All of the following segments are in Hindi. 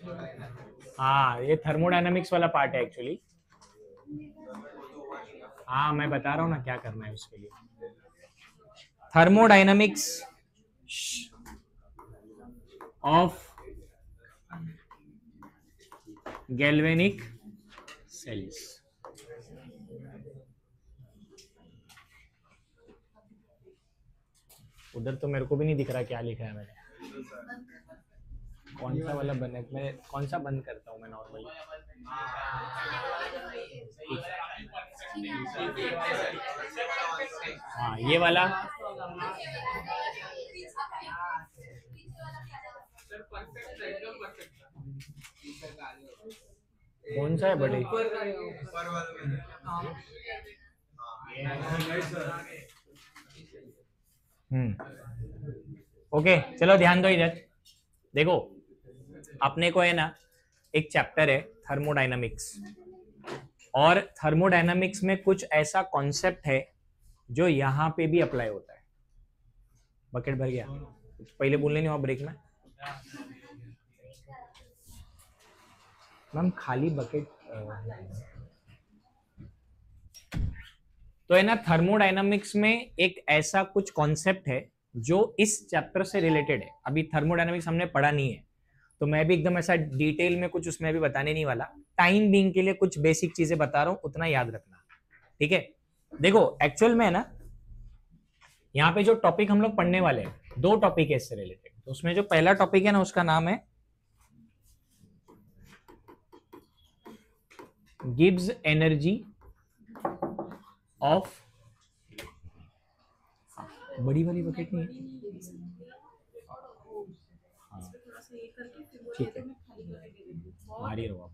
हाँ, ये थर्मोडायनामिक्स वाला पार्ट है एक्चुअली। हाँ, मैं बता रहा हूँ ना क्या करना है उसके लिए। Thermodynamics of galvanic cells. उधर तो मेरे को भी नहीं दिख रहा क्या लिखा है मैंने। कौन सा वाला बंद है? मैं कौन सा बंद करता हूँ मैं नॉर्मली? हाँ, ये वाला। कौन सा है बड़े? ओके, चलो ध्यान दो इधर। देखो, अपने को है ना एक चैप्टर है थर्मोडायनामिक्स, और थर्मोडायनामिक्स में कुछ ऐसा कॉन्सेप्ट है जो यहाँ पे भी अप्लाई होता है। बकेट भर गया? पहले बोलने नहीं हुआ ब्रेक में? मैम खाली बकेट तो है ना, थर्मोडायनामिक्स में एक ऐसा कुछ कॉन्सेप्ट है जो इस चैप्टर से रिलेटेड है। अभी थर्मोडायनामिक्स हमने पढ़ा नहीं है, तो मैं भी एकदम ऐसा डिटेल में कुछ उसमें अभी बताने नहीं वाला। टाइम बीइंग के लिए कुछ बेसिक चीजें बता रहा हूं, उतना याद रखना, ठीक है? देखो, एक्चुअल में है ना, यहाँ पे जो टॉपिक हम लोग पढ़ने वाले हैं, दो टॉपिक है इससे रिलेटेड। तो उसमें जो पहला टॉपिक है ना, उसका नाम है गिब्स एनर्जी ऑफ, बड़ी वाली बकेट नहीं है? ठीक है, मारी रहो आप।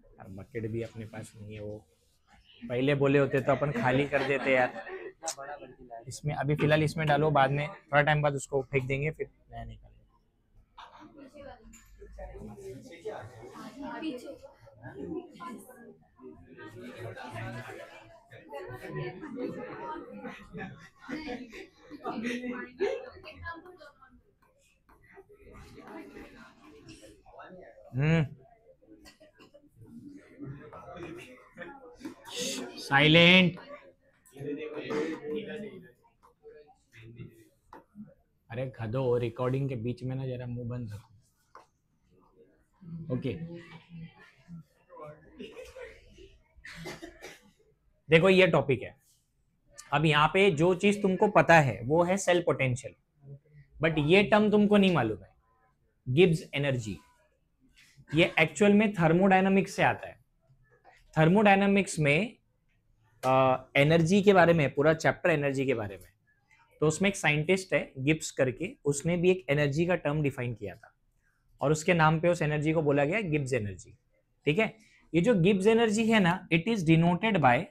यार बकेट भी अपने पास नहीं है, वो पहले बोले होते तो अपन खाली कर देते यार। इसमें अभी फिलहाल इसमें डालो, बाद में थोड़ा टाइम बाद उसको फेंक देंगे, फिर नया निकालेंगे। साइलेंट। अरे गधो, रिकॉर्डिंग के बीच में ना जरा मुंह बंद रखो। ओके, देखो ये टॉपिक है। अब यहाँ पे जो चीज तुमको पता है वो है सेल पोटेंशियल, बट ये टर्म तुमको नहीं मालूम है, गिब्स एनर्जी। ये एक्चुअल में थर्मोडायनामिक्स से आता है। थर्मोडायनामिक्स में एनर्जी के बारे में पूरा चैप्टर एनर्जी के बारे में, तो उसमें एक साइंटिस्ट है गिब्स करके, उसने भी एक एनर्जी का टर्म डिफाइन किया था, और उसके नाम पे उस एनर्जी को बोला गया गिब्स एनर्जी, ठीक है? ये जो गिब्स एनर्जी है ना, it is denoted bye,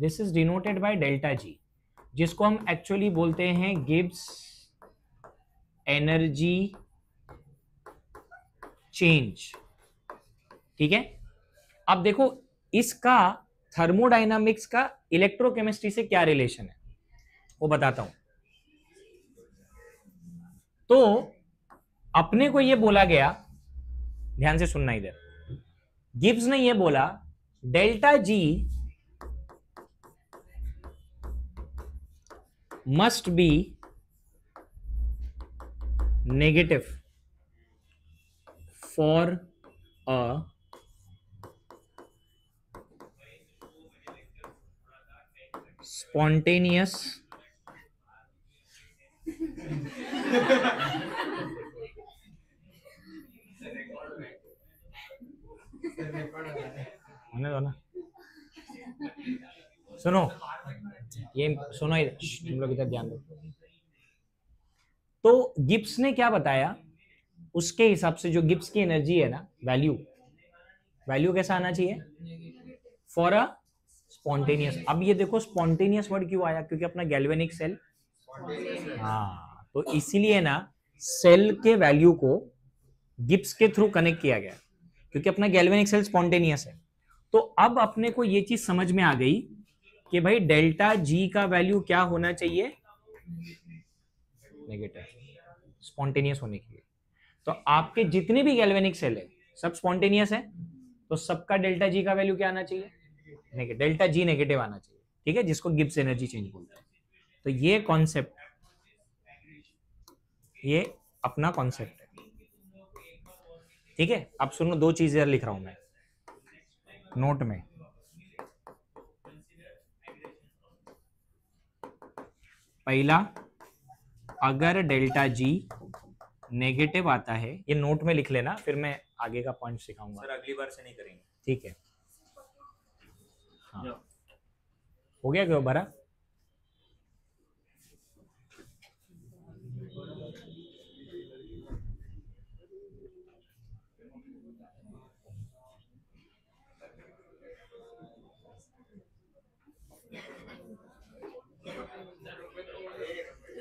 this is denoted by delta G, जिसको हम एक्चुअली बोलते हैं गिब्स एनर्जी चेंज, ठीक है? अब देखो, इसका थर्मोडायनामिक्स का इलेक्ट्रोकेमिस्ट्री से क्या रिलेशन है वो बताता हूं। तो अपने को ये बोला गया, ध्यान से सुनना इधर, गिब्स ने ये बोला delta G must be negative for a spontaneous होने दो ना, सुनो, ये सुनो इधर, तुम लोग इधर ध्यान दो। तो गिब्स ने क्या बताया, उसके हिसाब से जो गिब्स की एनर्जी है ना, वैल्यू, वैल्यू कैसा आना चाहिए? For a spontaneous. अब ये देखो स्पॉन्टेनियस वर्ड क्यों आया, क्योंकि अपना गैल्वेनिक सेल, हाँ, तो इसीलिए ना सेल के वैल्यू को गिब्स के थ्रू कनेक्ट किया गया, क्योंकि अपना गैल्वेनिक सेल स्पॉन्टेनियस है। तो अब अपने को ये चीज समझ में आ गई कि भाई डेल्टा जी का वैल्यू क्या होना चाहिए? नेगेटिव, स्पॉन्टेनियस होने के लिए। तो आपके जितने भी गैल्वेनिक सेल है सब स्पॉन्टेनियस है, तो सबका डेल्टा जी का वैल्यू क्या आना चाहिए? नेगेटिव, डेल्टा जी नेगेटिव आना चाहिए, ठीक है, जिसको गिब्स एनर्जी चेंज बोलते हैं। तो ये कॉन्सेप्ट, ये अपना कॉन्सेप्ट है, ठीक है। अब सुनो, दो चीजें लिख रहा हूं मैं नोट में। पहला, अगर डेल्टा जी नेगेटिव आता है, ये नोट में लिख लेना, फिर मैं आगे का पॉइंट सिखाऊंगा। सर अगली बार से नहीं करेंगे, ठीक है। हाँ, हो गया क्यों भरा?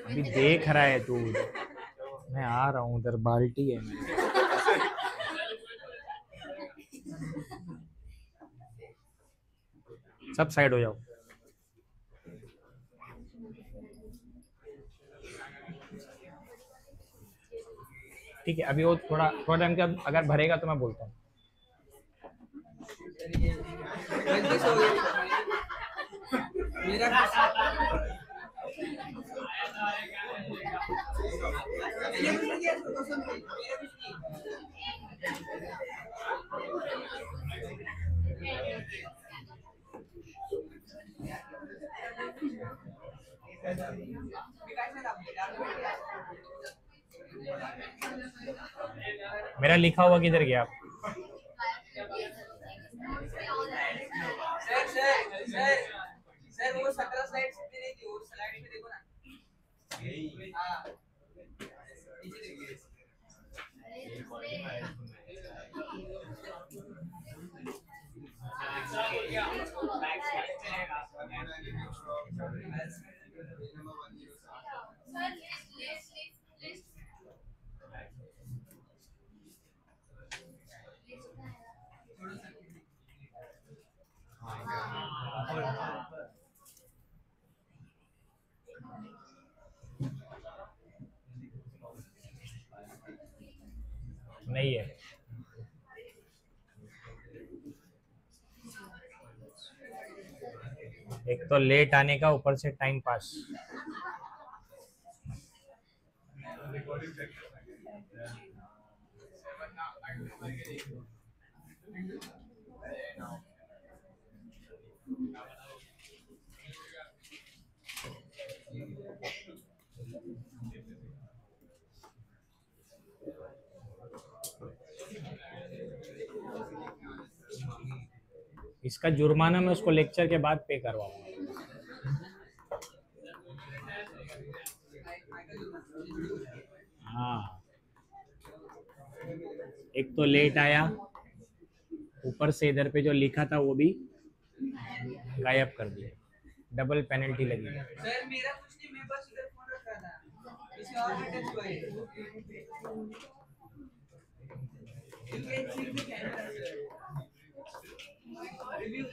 अभी देख रहा है तू, मैं आ रहा हूँ, उधर बाल्टी है मेरे। सब साइड हो जाओ। ठीक है, अभी वो थोड़ा थोड़ा टाइम के अगर भरेगा तो मैं बोलता हूँ। मेरा लिखा हुआ किधर गया? सर वो 17 स्लाइड्स पे नहीं थी, वो स्लाइड पे देखो ना। हाँ, नहीं है। एक तो लेट आने का, ऊपर से टाइम पास। इसका जुर्माना मैं उसको लेक्चर के बाद पे करवाऊंगा। हाँ, एक तो लेट आया, ऊपर से इधर पे जो लिखा था वो भी गायब कर दिया, डबल पेनल्टी लगी। सर मेरा कुछ नहीं, मैं बस इधर फोन रख रहा था, किसी और का टच हुआ है। You can check the camera, sir. Review.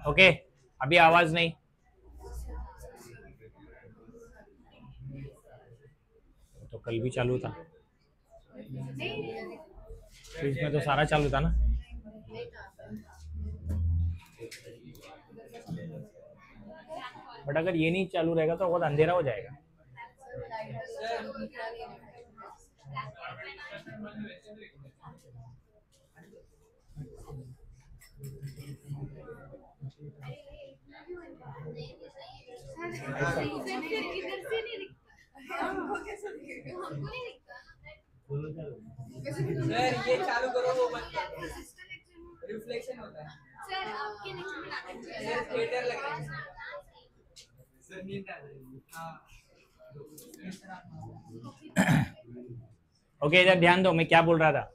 Okay, अभी आवाज नहीं। तो कल भी चालू था, तो इसमें तो सारा चालू था ना। बट अगर ये नहीं चालू रहेगा तो बहुत अंधेरा हो जाएगा। सर ये चालू करो, वो बंद करो, रिफ्लेक्शन होता है। सर आपके नेक्स्ट में नाटक सर थिएटर लग रहा है, सर नींद आ रही है। हाँ ओके, इधर ध्यान दो, मैं क्या बोल रहा था।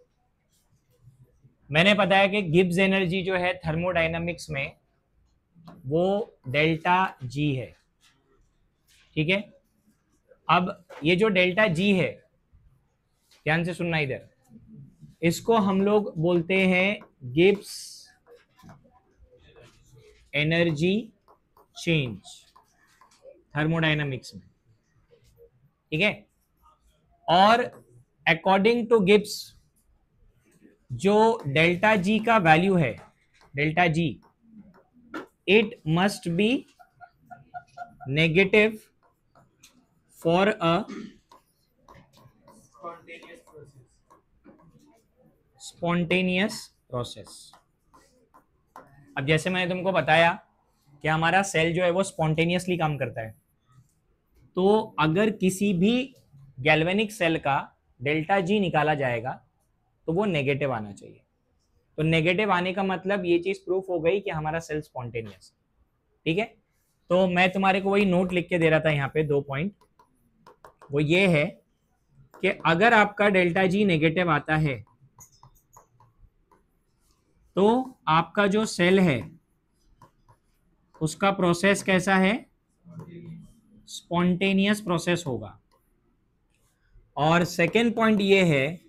मैंने बताया कि गिब्स एनर्जी जो है थर्मोडायनामिक्स में वो डेल्टा जी है, ठीक है। अब ये जो डेल्टा जी है, ध्यान से सुनना इधर, इसको हम लोग बोलते हैं गिब्स एनर्जी चेंज थर्मोडायनामिक्स में, ठीक है। और अकॉर्डिंग टू गिब्स जो डेल्टा जी का वैल्यू है, delta ji, it must be negative for a spontaneous process. अब जैसे मैंने तुमको बताया कि हमारा सेल जो है वो स्पॉन्टेनियसली काम करता है, तो अगर किसी भी गैल्वेनिक सेल का डेल्टा जी निकाला जाएगा तो वो नेगेटिव आना चाहिए। तो नेगेटिव आने का मतलब ये चीज प्रूफ हो गई कि हमारा सेल स्पॉन्टेनियस है, ठीक है। तो मैं तुम्हारे को वही नोट लिख के दे रहा था यहाँ पे 2 पॉइंट, वो ये है कि अगर आपका डेल्टा जी नेगेटिव आता है तो आपका जो सेल है उसका प्रोसेस कैसा है, स्पॉन्टेनियस प्रोसेस होगा। और सेकेंड पॉइंट ये है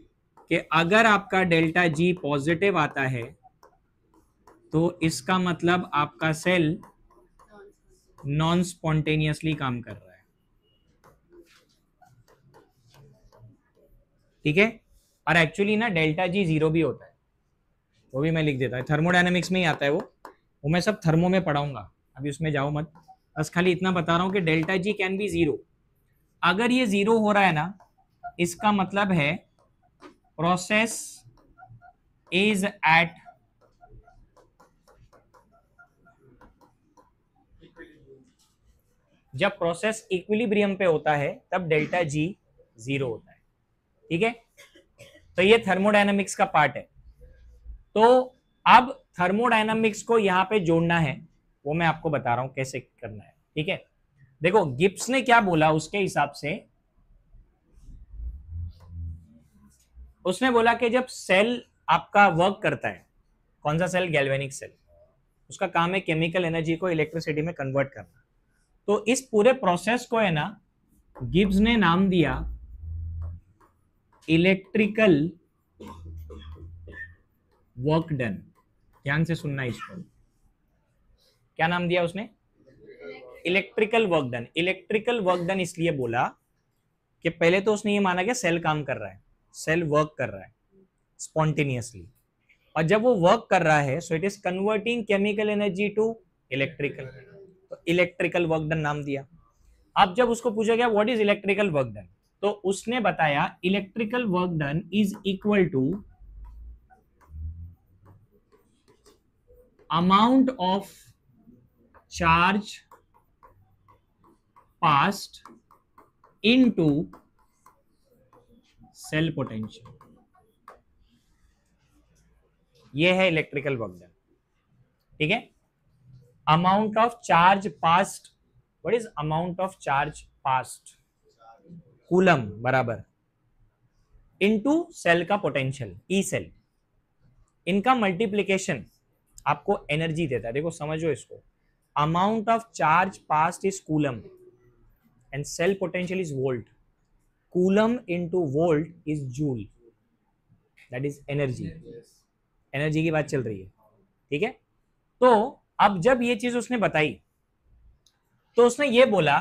कि अगर आपका डेल्टा जी पॉजिटिव आता है तो इसका मतलब आपका सेल नॉन स्पॉन्टेनियसली काम कर रहा है, ठीक है। और एक्चुअली ना डेल्टा जी जीरो भी होता है, वो भी मैं लिख देता है, थर्मोडायनेमिक्स में ही आता है वो मैं सब थर्मो में पढ़ाऊंगा, अभी उसमें जाओ मत, बस खाली इतना बता रहा हूं कि delta G can be zero. अगर ये जीरो हो रहा है ना, इसका मतलब है प्रोसेस इज एट जब प्रोसेस इक्विलिब्रियम पे होता है तब डेल्टा जी जीरो होता है, ठीक है। तो ये थर्मोडायनामिक्स का पार्ट है। तो अब थर्मोडायनामिक्स को यहां पे जोड़ना है, वो मैं आपको बता रहा हूं कैसे करना है, ठीक है। देखो गिब्स ने क्या बोला, उसके हिसाब से उसने बोला कि जब सेल आपका वर्क करता है, कौन सा सेल, गैल्वेनिक सेल, उसका काम है केमिकल एनर्जी को इलेक्ट्रिसिटी में कन्वर्ट करना। तो इस पूरे प्रोसेस को है ना गिब्स ने नाम दिया इलेक्ट्रिकल वर्क डन। ध्यान से सुनना इसको, क्या नाम दिया उसने, electrical work done. Electrical work done इसलिए बोला कि पहले तो उसने ये माना कि सेल काम कर रहा है, सेल वर्क कर रहा है स्पॉन्टेनियसली, और जब वो वर्क कर रहा है so it is converting chemical energy to electrical, तो इलेक्ट्रिकल वर्क डन नाम दिया। अब जब उसको पूछा गया what is electrical work done, तो उसने बताया electrical work done is equal to amount of charge passed into cell potential. ये है इलेक्ट्रिकल वर्क डन, ठीक है। Amount of charge passed, what is amount of charge passed, coulomb बराबर इनटू सेल का पोटेंशियल ई सेल, इनका मल्टीप्लीकेशन आपको एनर्जी देता है। देखो समझो इसको, amount of charge passed is coulomb and cell potential is volt, coulomb into volt is joule, that is energy. Energy की बात चल रही है, ठीक है। तो अब जब ये चीज उसने बताई तो उसने ये बोला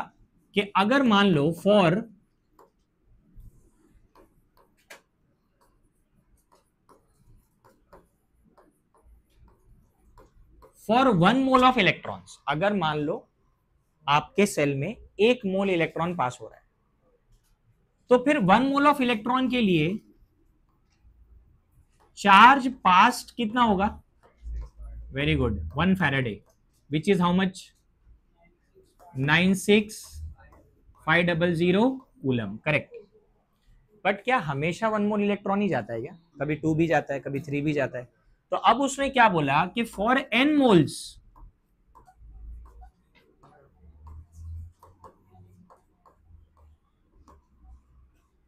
कि अगर मान लो फॉर 1 मोल ऑफ इलेक्ट्रॉन्स, अगर मान लो आपके सेल में 1 मोल इलेक्ट्रॉन पास हो रहा है, तो फिर 1 मोल ऑफ इलेक्ट्रॉन के लिए चार्ज पास्ट कितना होगा, very good, 1 Faraday, which is how much, 96500 coulomb, correct. But क्या हमेशा 1 मोल इलेक्ट्रॉन ही जाता है क्या, कभी 2 भी जाता है, कभी 3 भी जाता है। तो अब उसने क्या बोला कि for n moles,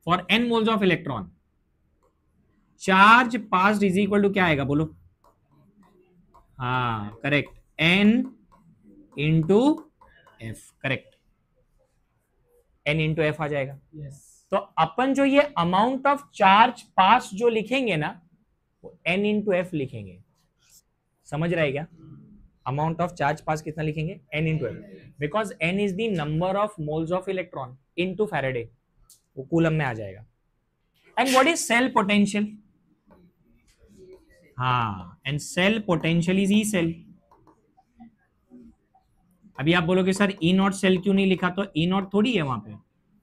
for n moles of electron, charge passed is equal to क्या आएगा बोलो? हाँ correct, n into F, correct, n into F आ जाएगा। तो अपन जो ये अमाउंट ऑफ चार्ज पास जो लिखेंगे ना, वो n इंटू एफ लिखेंगे। समझ रहा है क्या? अमाउंट ऑफ चार्ज पास कितना लिखेंगे? n into F, because n is the number of moles of electron into Faraday, वो कूलम में आ जाएगा। And what is cell potential? हाँ, and cell potential is E cell. अभी आप बोलोगे सर ई नॉट सेल क्यों नहीं लिखा? तो ई नॉट थोड़ी है वहां पे,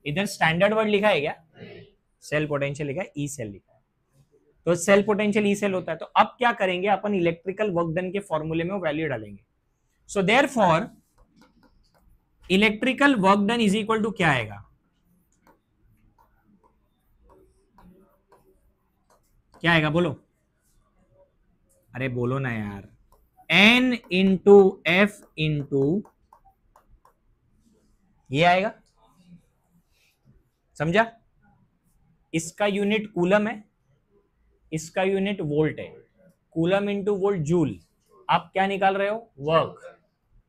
इधर स्टैंडर्ड वर्ड लिखा है क्या? सेल पोटेंशियल लिखा है, ई सेल लिखा है। तो सेल पोटेंशियल ई सेल होता है। तो अब क्या करेंगे अपन? इलेक्ट्रिकल वर्क डन के फॉर्मूले में वो वैल्यू डालेंगे। So therefore electrical work done is equal to क्या आएगा? क्या आएगा बोलो? अरे बोलो ना यार, n इंटू एफ इंटू ये आएगा। समझा? इसका यूनिट कूलम है, इसका यूनिट वोल्ट है। Coulomb into volt joule. आप क्या निकाल रहे हो? Work.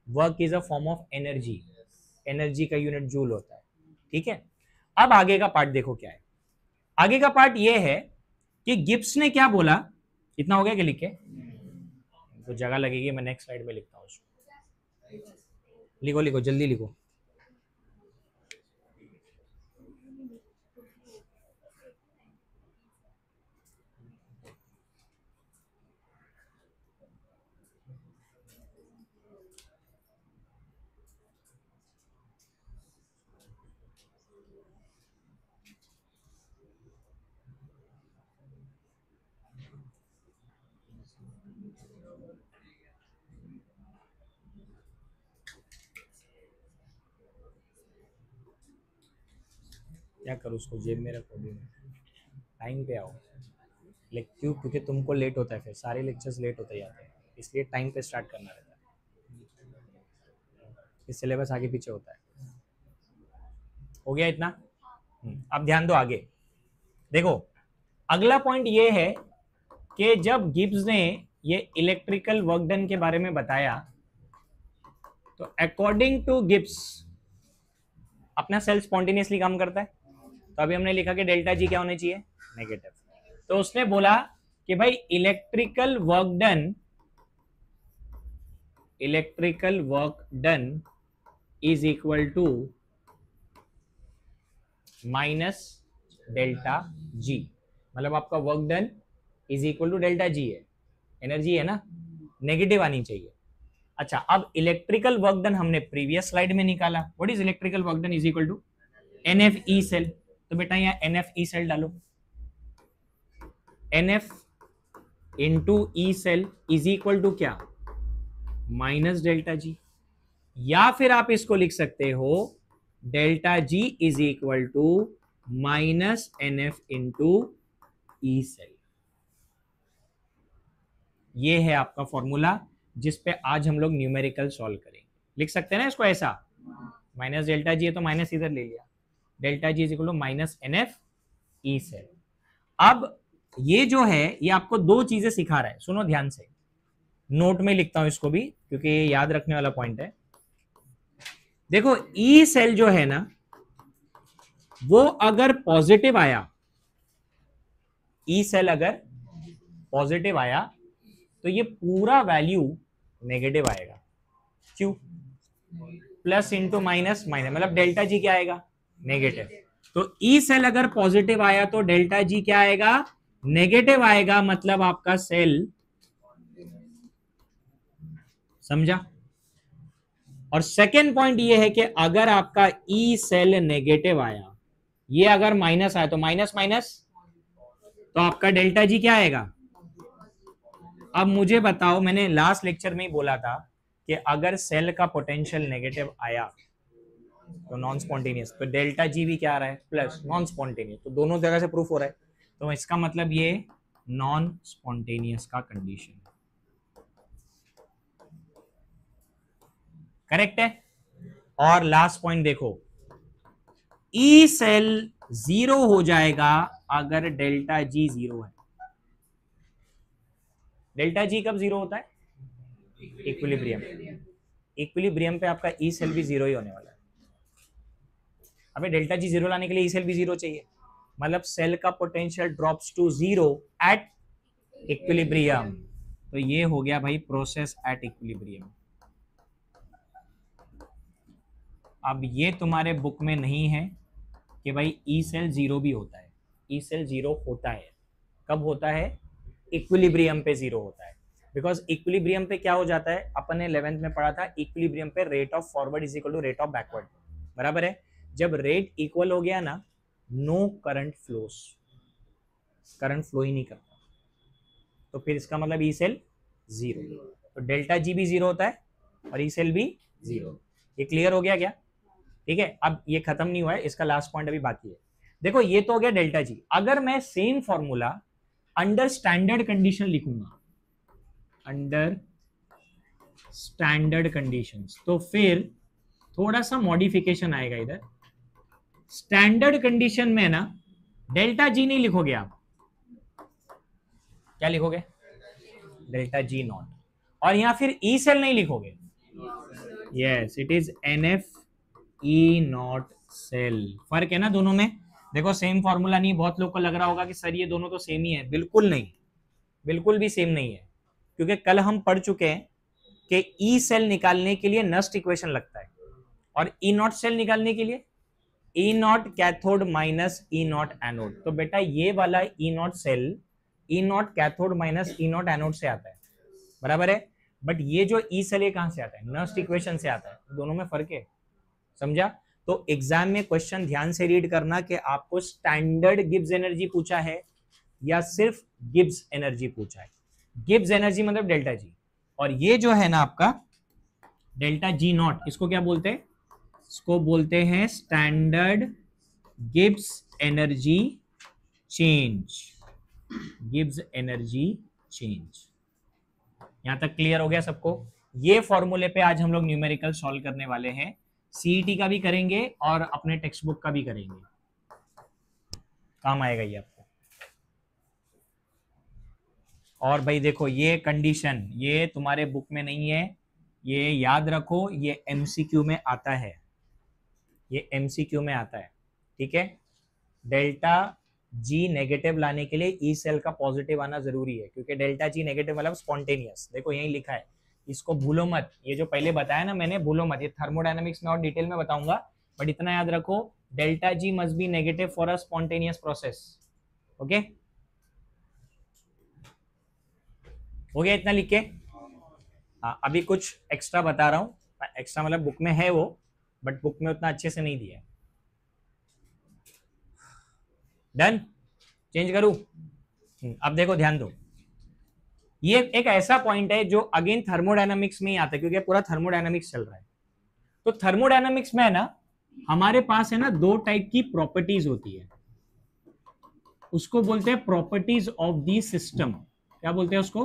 Work is a form of energy, energy का यूनिट जूल होता है। ठीक है, अब आगे का पार्ट देखो क्या है। आगे का पार्ट ये है कि गिब्स ने क्या बोला। इतना हो गया कि लिख के तो जगह लगेगी, मैं नेक्स्ट स्लाइड में लिखता हूँ उसको। लिखो लिखो जल्दी लिखो। क्या करो, उसको जेब में रखो, टाइम पे आओ। क्यों? क्योंकि तुमको लेट होता है, फिर सारे लेक्चर्स लेट होते जाते हैं, इसलिए टाइम पे स्टार्ट करना रहता है। इस सिलेबस आगे पीछे होता है। हो गया इतना? अब ध्यान दो आगे। देखो अगला पॉइंट ये है कि जब गिब्स ने ये इलेक्ट्रिकल वर्क डन के बारे में बताया, तो अकॉर्डिंग टू गिब्स अपना सेल स्पॉन्टेनियसली काम करता है। तो अभी हमने लिखा कि डेल्टा जी क्या होने चाहिए? नेगेटिव। तो उसने बोला कि भाई electrical work done is equal to minus delta G. मतलब आपका work done is equal to delta G है, एनर्जी है ना, नेगेटिव आनी चाहिए। अच्छा, अब इलेक्ट्रिकल वर्क डन हमने प्रीवियस स्लाइड में निकाला। What is electrical work done is equal to n F E cell. तो बेटा यहाँ एनएफ ई सेल डालो, n F into E cell is equal to क्या? Minus delta G. या फिर आप इसको लिख सकते हो delta G is equal to minus NF into E cell. ये है आपका फॉर्मूला जिस पे आज हम लोग न्यूमेरिकल सॉल्व करेंगे। लिख सकते हैं ना इसको ऐसा, माइनस डेल्टा जी है तो माइनस इधर ले लिया, delta G is equal to minus NF E cell. अब ये जो है ये आपको दो चीजें सिखा रहा है, सुनो ध्यान से। नोट में लिखता हूं इसको भी क्योंकि ये याद रखने वाला पॉइंट है। देखो ई सेल जो है ना, वो अगर पॉजिटिव आया, ई सेल अगर पॉजिटिव आया तो ये पूरा वैल्यू नेगेटिव आएगा। क्यों? प्लस इंटू माइनस माइनस, मतलब डेल्टा जी क्या आएगा? नेगेटिव। तो ई सेल अगर पॉजिटिव आया तो डेल्टा जी क्या आएगा? नेगेटिव आएगा। मतलब आपका सेल, समझा? और सेकेंड पॉइंट ये है कि अगर आपका ई सेल नेगेटिव आया, ये अगर माइनस आया तो माइनस माइनस, तो आपका डेल्टा जी क्या आएगा? अब मुझे बताओ, मैंने लास्ट लेक्चर में ही बोला था कि अगर सेल का पोटेंशियल नेगेटिव आया तो नॉन स्पॉन्टेनियस, तो डेल्टा जी भी क्या आ रहा है? Plus, non spontaneous. तो दोनों जगह से प्रूफ हो रहा है, तो इसका मतलब ये नॉन स्पॉन्टेनियस का कंडीशन करेक्ट है। और लास्ट पॉइंट देखो, ई सेल जीरो हो जाएगा अगर डेल्टा जी जीरो है। डेल्टा जी कब जीरो होता है? इक्विलिब्रियम। इक्विलिब्रियम पे आपका ई सेल भी जीरो ही होने वाला है। अबे डेल्टा जी जीरो लाने के लिए ई सेल भी जीरो चाहिए, मतलब सेल का potential drops to zero at equilibrium. तो ये हो गया भाई प्रोसेस एट इक्विलिब्रियम। अब ये तुम्हारे बुक में नहीं है कि भाई ई सेल जीरो भी होता है। ई सेल जीरो होता है, कब होता है? इक्विलिब्रियम पे जीरो होता है। बिकॉज इक्विलिब्रियम पे क्या हो जाता है, अपन ने 11th में पढ़ा था, इक्विलिब्रियम पे rate of forward is equal to rate of backward, बराबर है। जब रेट इक्वल हो गया ना, no current flows, current flow ही नहीं करता, तो फिर इसका मतलब ई सेल जीरो। तो डेल्टा जी भी जीरो होता है और ई सेल भी जीरो। ये क्लियर हो गया क्या? ठीक है, अब ये खत्म नहीं हुआ है, इसका लास्ट पॉइंट अभी बाकी है। देखो ये तो हो गया डेल्टा जी। अगर मैं same formula under standard condition लिखूंगा, अंडर स्टैंडर्ड कंडीशंस, तो फिर थोड़ा सा मॉडिफिकेशन आएगा इधर। स्टैंडर्ड कंडीशन में ना डेल्टा जी नहीं लिखोगे आप, क्या लिखोगे? Delta G naught. और यहां फिर ई सेल नहीं लिखोगे, yes it is NF E not cell. फर्क है ना दोनों में। देखो सेम फॉर्मूला नहीं, बहुत लोग को लग रहा होगा कि सर ये दोनों तो सेम ही है। बिल्कुल नहीं, बिल्कुल भी सेम नहीं है, क्योंकि कल हम पढ़ चुके हैं कि ई सेल निकालने के लिए नस्ट इक्वेशन लगता है, और ई नॉट सेल निकालने के लिए E nought cathode minus E nought anode. तो बेटा ये वाला E not cell E nought cathode minus E nought anode से आता है, बराबर है। बट ये जो ई सेल कहां से आता है? नस्ट इक्वेशन से आता है। दोनों में फर्क है, समझा? तो एग्जाम में क्वेश्चन ध्यान से रीड करना कि आपको स्टैंडर्ड गिब्स एनर्जी पूछा है या सिर्फ गिब्स एनर्जी पूछा है। गिब्स एनर्जी मतलब डेल्टा जी, और ये जो है ना आपका डेल्टा जी नॉट, इसको क्या बोलते हैं? इसको बोलते हैं standard gibbs energy change. Gibbs energy change. यहां तक क्लियर हो गया सबको? ये फॉर्मूले पे आज हम लोग न्यूमेरिकल सॉल्व करने वाले हैं। सीईटी का भी करेंगे और अपने टेक्स्ट बुक का भी करेंगे, काम आएगा ये आपको। और भाई देखो ये कंडीशन ये तुम्हारे बुक में नहीं है, ये याद रखो, ये एमसीक्यू में आता है, ये एमसीक्यू में आता है, ठीक है। डेल्टा जी नेगेटिव लाने के लिए ई सेल का पॉजिटिव आना जरूरी है, क्योंकि डेल्टा जी नेगेटिव मतलब स्पॉन्टेनियस। देखो यही लिखा है, इसको भूलो मत। ये जो पहले बताया ना मैंने, भूलो मत। ये थर्मोडायनामिक्स में और डिटेल में बताऊंगा, बट इतना याद रखो, delta G must be negative for a spontaneous process. Okay, हो गया इतना लिख के? हाँ, अभी कुछ एक्स्ट्रा बता रहा हूँ। एक्स्ट्रा मतलब बुक में है वो, बट बुक में उतना अच्छे से नहीं दिया है। डन? चेंज करूं? अब देखो ध्यान दो, ये एक ऐसा पॉइंट है जो अगेन थर्मोडायनामिक्स में ही आता है, क्योंकि पूरा थर्मोडायनामिक्स चल रहा है। तो थर्मोडायनामिक्स में है ना, हमारे पास है ना दो टाइप की प्रॉपर्टीज होती है, उसको बोलते हैं प्रॉपर्टीज ऑफ द सिस्टम। क्या बोलते हैं उसको?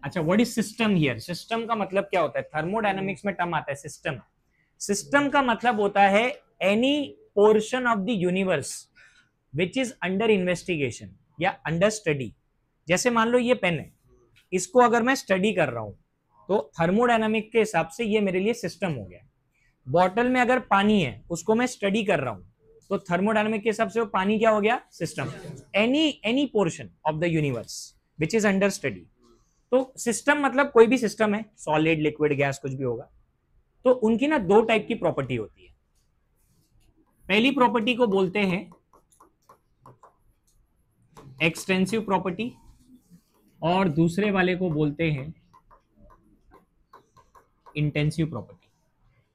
अच्छा, what is system here? System का मतलब क्या होता है? थर्मोडायनामिक्स में टर्म आता है सिस्टम। सिस्टम का मतलब होता है any portion of the universe which is under investigation या अंडर स्टडी। जैसे मान लो ये पेन है, इसको अगर मैं स्टडी कर रहा हूं तो थर्मोडायनामिक के हिसाब से ये मेरे लिए सिस्टम हो गया। बॉटल में अगर पानी है, उसको मैं स्टडी कर रहा हूं, तो थर्मोडायनामिक के हिसाब से वो पानी क्या हो गया? System. Any portion of the universe which is under study. तो सिस्टम मतलब कोई भी सिस्टम है, सॉलिड लिक्विड गैस कुछ भी होगा, तो उनकी ना दो टाइप की प्रॉपर्टी होती है। पहली प्रॉपर्टी को बोलते हैं एक्सटेंसिव प्रॉपर्टी, और दूसरे वाले को बोलते हैं इंटेंसिव प्रॉपर्टी।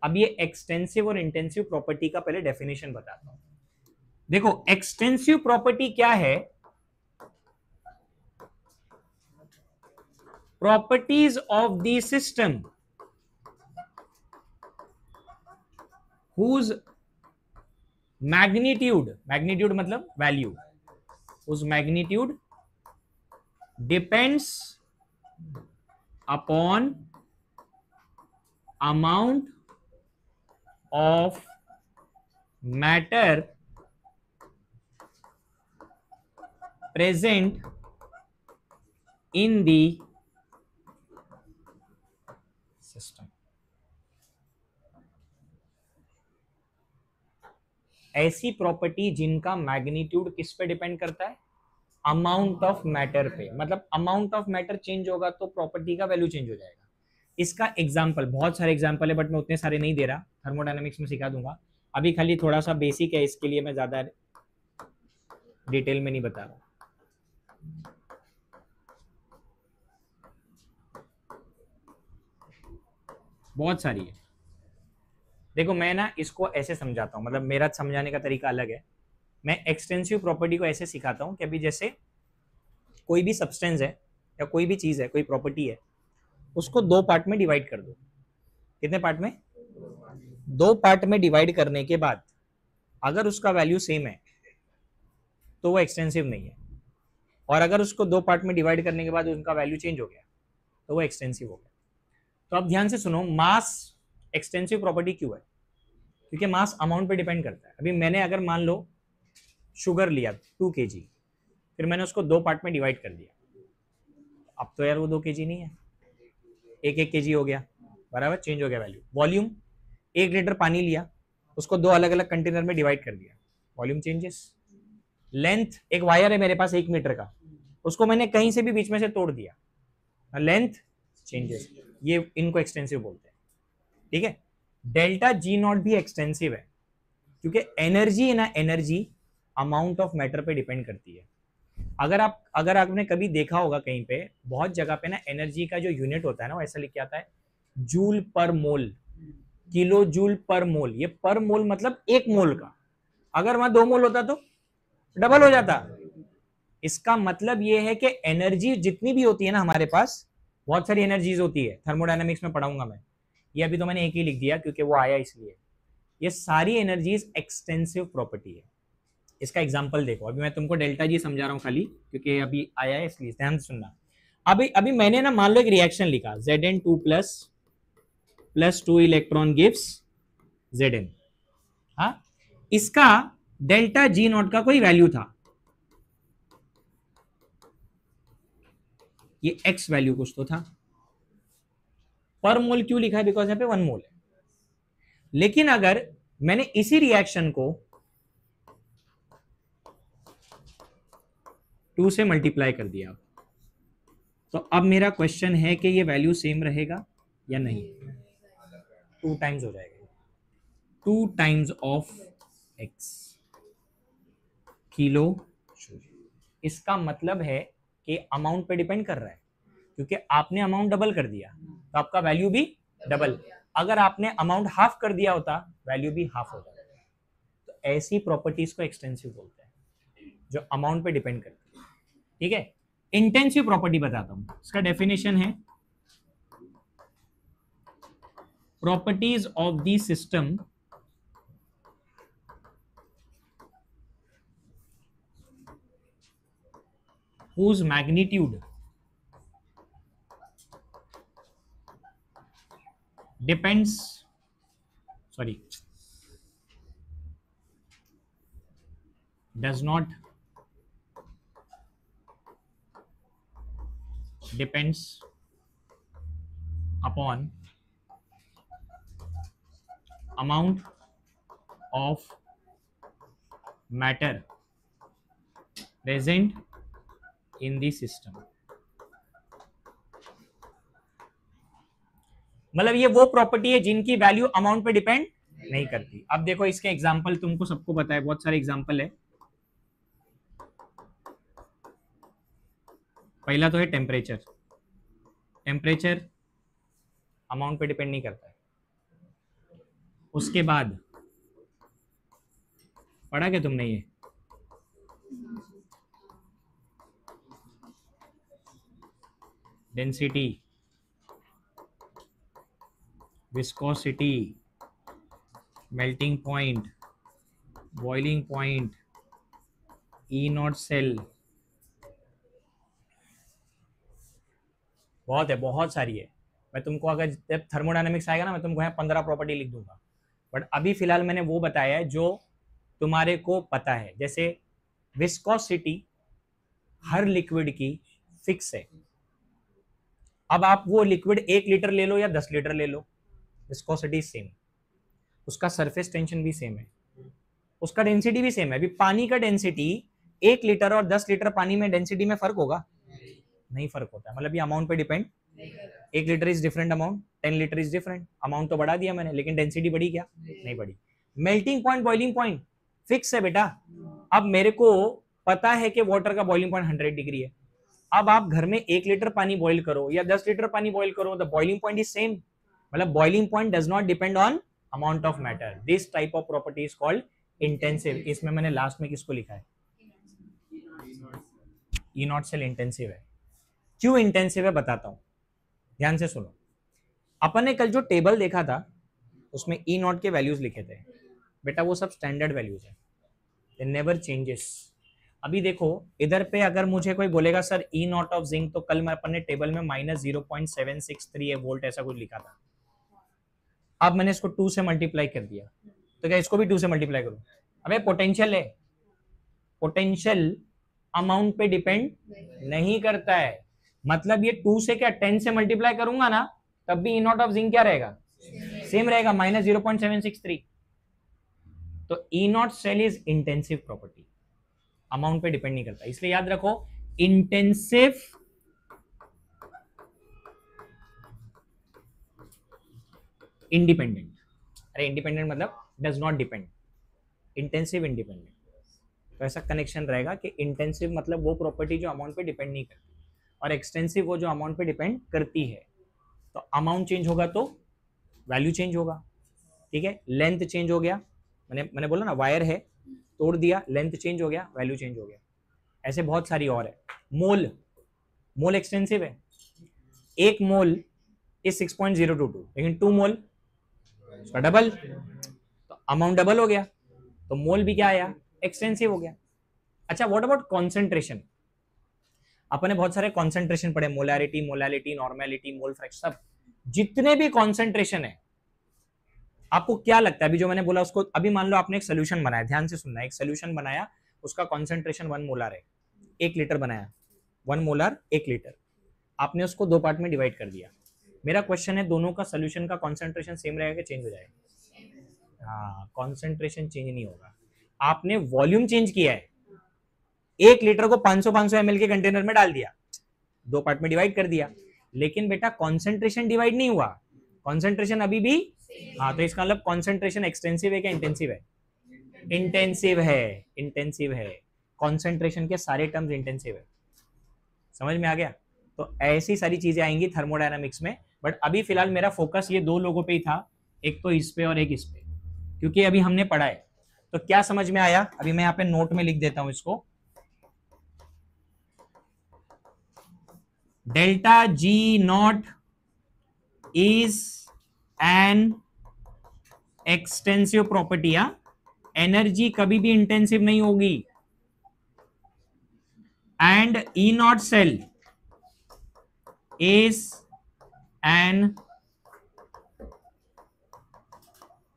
अब ये एक्सटेंसिव और इंटेंसिव प्रॉपर्टी का पहले डेफिनेशन बताता हूं। देखो एक्सटेंसिव प्रॉपर्टी क्या है? Properties of the system whose magnitude, magnitude मतलब value, whose magnitude depends upon amount of matter present in the system. ऐसी प्रॉपर्टी जिनका मैग्नीट्यूड किस पे डिपेंड करता है, अमाउंट ऑफ मैटर पे। मतलब अमाउंट ऑफ मैटर चेंज होगा तो प्रॉपर्टी का वैल्यू चेंज हो जाएगा। इसका एग्जांपल, बहुत सारे एग्जांपल है बट मैं उतने सारे नहीं दे रहा, थर्मोडायनेमिक्स में सिखा दूंगा। अभी खाली थोड़ा सा बेसिक है, इसके लिए मैं ज्यादा डिटेल में नहीं बता रहा। बहुत सारी है। देखो मैं ना इसको ऐसे समझाता हूँ, मतलब मेरा समझाने का तरीका अलग है। मैं एक्सटेंसिव प्रॉपर्टी को ऐसे सिखाता हूँ कि अभी जैसे कोई भी सब्सटेंस है या कोई भी चीज है, कोई प्रॉपर्टी है, उसको दो पार्ट में डिवाइड कर दो। कितने पार्ट में? दो पार्ट में डिवाइड करने के बाद अगर उसका वैल्यू सेम है तो वो एक्सटेंसिव नहीं है, और अगर उसको दो पार्ट में डिवाइड करने के बाद उनका वैल्यू चेंज हो गया तो वो एक्सटेंसिव हो गया। तो अब ध्यान से सुनो, मास एक्सटेंसिव प्रॉपर्टी क्यों है? क्योंकि मास अमाउंट पे डिपेंड करता है। अभी मैंने अगर मान लो शुगर लिया 2 kg, फिर मैंने उसको दो पार्ट में डिवाइड कर दिया, अब तो यार वो 2 kg नहीं है, 1 kg हो गया, बराबर, चेंज हो गया वैल्यू। वॉल्यूम, 1 लीटर पानी लिया, उसको दो अलग अलग कंटेनर में डिवाइड कर दिया, वॉल्यूम चेंजेस। लेंथ, एक वायर है मेरे पास 1 मीटर का, उसको मैंने कहीं से भी बीच में से तोड़ दिया, लेंथ चेंजेस। ये इनको एक्सटेंसिव बोलते हैं, ठीक है। डेल्टा जी नॉट भी एक्सटेंसिव है, क्योंकि एनर्जी है ना, एनर्जी अमाउंट ऑफ मैटर पे डिपेंड करती है। अगर आपने कभी देखा होगा कहीं पे, बहुत जगह पे ना एनर्जी का जो यूनिट होता है ना, वो ऐसा लिख के आता है जूल पर मोल, किलो जूल पर मोल। ये पर मोल मतलब 1 मोल का, अगर वहां 2 मोल होता तो डबल हो जाता। इसका मतलब ये है कि एनर्जी जितनी भी होती है ना हमारे पास, बहुत सारी एनर्जीज होती है, थर्मोडायनामिक्स में पढ़ाऊंगा मैं, ये अभी तो मैंने एक ही लिख दिया क्योंकि वो आया इसलिए। ये सारी एनर्जीज एक्सटेंसिव प्रॉपर्टी है। इसका एग्जांपल देखो, अभी मैं तुमको डेल्टा जी समझा रहा हूं खाली क्योंकि अभी आया है, इसलिए ध्यान से सुनना। अभी मैंने ना मान लो एक रिएक्शन लिखा, Zn2 plus 2 electron gives Zn। हाँ, इसका डेल्टा जी नॉट का कोई वैल्यू था, ये एक्स वैल्यू कुछ तो था। पर मोल क्यों लिखा है? बिकॉज यहां पे 1 मोल है। लेकिन अगर मैंने इसी रिएक्शन को 2 से मल्टीप्लाई कर दिया, तो अब मेरा क्वेश्चन है कि ये वैल्यू सेम रहेगा या नहीं? 2 टाइम्स हो जाएगा, 2 टाइम्स ऑफ एक्स किलो। इसका मतलब है कि अमाउंट पे डिपेंड कर रहा है, क्योंकि आपने अमाउंट डबल कर दिया तो आपका वैल्यू भी डबल। अगर आपने अमाउंट हाफ कर दिया होता, वैल्यू भी हाफ हो जाता। तो ऐसी प्रॉपर्टीज को एक्सटेंसिव बोलते हैं, जो अमाउंट पे डिपेंड करती है, ठीक है। इंटेंसिव प्रॉपर्टी बताता हूं, इसका डेफिनेशन है properties of the system whose magnitude depends does not depends upon amount of matter present in the system। मतलब ये वो प्रॉपर्टी है जिनकी वैल्यू अमाउंट पे डिपेंड नहीं करती। अब देखो इसके एग्जांपल तुमको सबको पता है, बहुत सारे एग्जांपल है। पहला तो है टेम्परेचर। टेम्परेचर अमाउंट पे डिपेंड नहीं करता है। उसके बाद पढ़ा क्या तुमने ये? Density, viscosity, melting point, boiling point, E not cell, बहुत है, बहुत सारी है। मैं तुमको अगर जब थर्मोडायनेमिक्स आएगा ना, मैं तुमको यहाँ 15 प्रॉपर्टी लिख दूंगा, बट अभी फिलहाल मैंने वो बताया है जो तुम्हारे को पता है। जैसे विस्कोसिटी हर लिक्विड की फिक्स है। अब आप वो लिक्विड 1 लीटर ले लो या 10 लीटर ले लो, विस्कोसिटी सेम, उसका सरफेस टेंशन भी सेम है, उसका डेंसिटी भी सेम है। अभी पानी का डेंसिटी 1 लीटर और 10 लीटर पानी में डेंसिटी में फर्क होगा? नहीं फर्क होता, मतलब ये अमाउंट पे depend. 1 litre is different amount, 10 litre is different amount. तो बढ़ा दिया मैंने, लेकिन डेंसिटी बढ़ी क्या? नहीं बढ़ी। Melting point, boiling point fix है बेटा। अब मेरे को पता है कि वाटर का बॉइलिंग पॉइंट 100 डिग्री है। अब आप घर में 1 लीटर पानी बॉइल करो या 10 लीटर पानी बॉइल करो, the boiling point is same. मतलब boiling point does not depend on amount of matter. This type of property is called intensive. इसमें मैंने लास्ट में किसको लिखा है? ई नॉट सेल इंटेंसिव है। क्यों इंटेंसिव है बताता हूं, ध्यान से सुनो। अपन ने कल जो टेबल देखा था उसमें ई नॉट के वैल्यूज लिखे थे बेटा, वो सब स्टैंडर्ड वैल्यूज है, दे नेवर चेंजेस। अभी देखो इधर पे अगर मुझे कोई बोलेगा sir E not of zinc, तो कल मैं अपन ने टेबल में -0.763 वोल्ट ऐसा कुछ लिखा था। अब मैंने इसको 2 से मल्टीप्लाई कर दिया, तो क्या इसको भी 2 से मल्टीप्लाई करूं? अबे पोटेंशियल है, पोटेंशियल अमाउंट पे डिपेंड नहीं करता है। मतलब ये 2 से क्या 10 से मल्टीप्लाई करूंगा ना, तब भी ई नॉट ऑफ जिंक क्या रहेगा? सेम रहेगा, -0.763। तो E not cell is intensive property, amount पे डिपेंड नहीं करता। इसलिए याद रखो इंटेंसिव इंडिपेंडेंट। अरे इंडिपेंडेंट मतलब does not depend, intensive independent. तो ऐसा कनेक्शन रहेगा कि इंटेंसिव मतलब वो प्रॉपर्टी जो अमाउंट पे डिपेंड नहीं करती, और एक्सटेंसिव वो जो अमाउंट पे डिपेंड करती है। तो अमाउंट चेंज होगा तो वैल्यू चेंज होगा, ठीक है। लेंथ चेंज हो गया, मैंने बोला ना वायर है, तोड़ दिया, लेंथ चेंज हो गया, वैल्यू चेंज हो गया। ऐसे बहुत सारी और है। मोल, मोल एक्सटेंसिव है। 1 मोल इज 6.022, लेकिन 2 मोल उसका डबल, तो अमाउंट डबल हो गया, तो मोल भी क्या आया? एक्सटेंसिव हो गया। अच्छा, व्हाट अबाउट कॉन्सेंट्रेशन? अपन ने बहुत सारे कॉन्सेंट्रेशन पढ़े, molarity, molality, normality, mole fraction, सब जितने भी कॉन्सेंट्रेशन है, आपको क्या लगता है? अभी जो मैंने बोला उसको, अभी मान लो आपने एक सोल्यूशन बनाया, ध्यान से सुनना, एक सोल्यूशन बनाया, उसका कॉन्सेंट्रेशन 1 मोलर है, 1 लीटर बनाया, 1 मोलर 1 लीटर, आपने उसको 2 पार्ट में डिवाइड कर दिया। मेरा क्वेश्चन है, दोनों का सोल्यूशन का कॉन्सेंट्रेशन सेम रहेगा कि चेंज हो जाएगा? हाँ, कॉन्सेंट्रेशन चेंज नहीं होगा। आपने वॉल्यूम चेंज किया है, 1 लीटर को 500 ml के कंटेनर में डाल दिया, 2 पार्ट में डिवाइड कर दिया, लेकिन बेटा कॉन्सेंट्रेशन डिवाइड नहीं हुआ, कॉन्सेंट्रेशन अभी भी। हाँ, तो इसका मतलब कॉन्सेंट्रेशन एक्सटेंसिव है क्या इंटेंसिव है? इंटेंसिव है, इंटेंसिव है। कॉन्सेंट्रेशन के सारे टर्म्स इंटेंसिव है, समझ में आ गया? तो ऐसी सारी चीजें आएंगी थर्मोडायनामिक्स में, बट अभी फिलहाल मेरा फोकस ये 2 लोगों पे ही था, एक तो इस पे और एक इस पे, क्योंकि अभी हमने पढ़ा है। तो क्या समझ में आया? अभी मैं यहाँ पे नोट में लिख देता हूं इसको, delta G not is an extensive property. Energy कभी भी इंटेंसिव नहीं होगी, and E not cell is an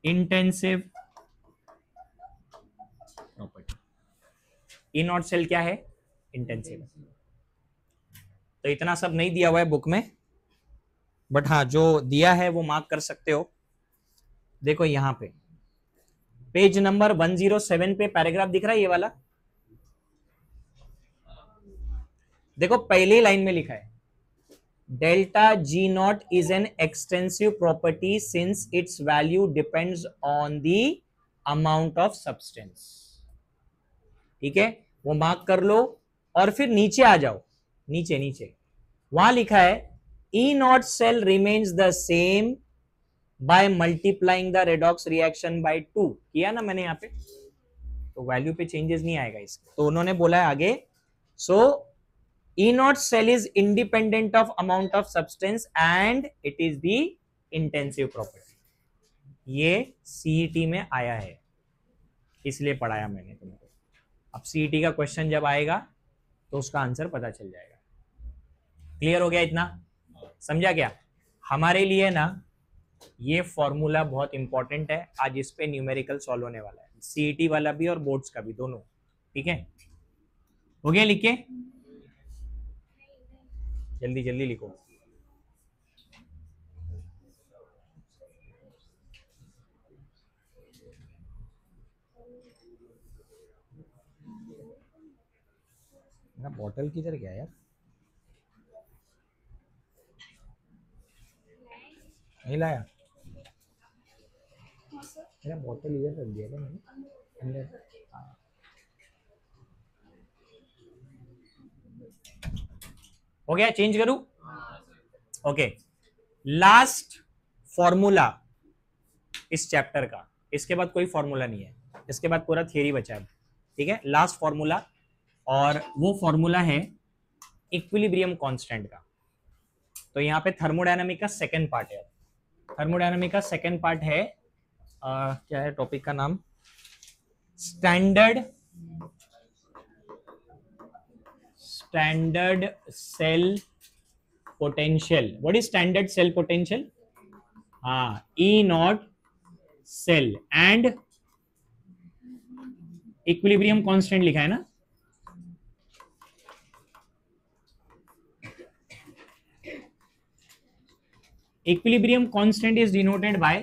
intensive property. E not cell क्या है? इंटेंसिव। तो इतना सब नहीं दिया हुआ है बुक में, बट हाँ जो दिया है वो मार्क कर सकते हो। देखो यहां पे पेज नंबर 107 पे पैराग्राफ दिख रहा है, ये वाला देखो, पहले लाइन में लिखा है, delta G not is an extensive property since it's value depends on the amount of substance. ठीक है, वो मार्क कर लो, और फिर नीचे आ जाओ, नीचे नीचे वहां लिखा है E not cell remains the same by multiplying the redox reaction by 2। किया ना मैंने यहाँ पे, तो वैल्यू पे चेंजेस नहीं आएगा इसका। तो उन्होंने बोला है आगे, so E not cell is independent of amount of substance and it is the intensive property. ये सीईटी में आया है, इसलिए पढ़ाया मैंने तुमको। अब सीईटी का क्वेश्चन जब आएगा तो उसका आंसर पता चल जाएगा। क्लियर हो गया? इतना समझा क्या? हमारे लिए ना ये फॉर्मूला बहुत इंपॉर्टेंट है, आज इस पे न्यूमेरिकल सॉल्व होने वाला है, सीईटी वाला भी और बोर्ड्स का भी, दोनों। ठीक है, हो गया लिख के? जल्दी जल्दी लिखो। मेरा बॉटल किधर गया यार? नहीं लाया? मेरा बॉटल इधर रख दिया था मैंने अंदर। हो गया? चेंज करूं? ओके, लास्ट फॉर्मूला इस चैप्टर का, इसके बाद कोई फॉर्मूला नहीं है, इसके बाद पूरा थियरी बचा है। ठीक है, लास्ट फॉर्मूला, और वो फॉर्मूला है इक्विलिब्रियम कांस्टेंट का। तो यहाँ पे थर्मोडायनामिक का सेकंड पार्ट है। थर्मोडायनामिक का सेकंड पार्ट है, क्या है टॉपिक का नाम? Standard cell potential. What is standard cell potential? हाँ, E not cell and equilibrium constant लिखा है ना। Equilibrium constant is denoted by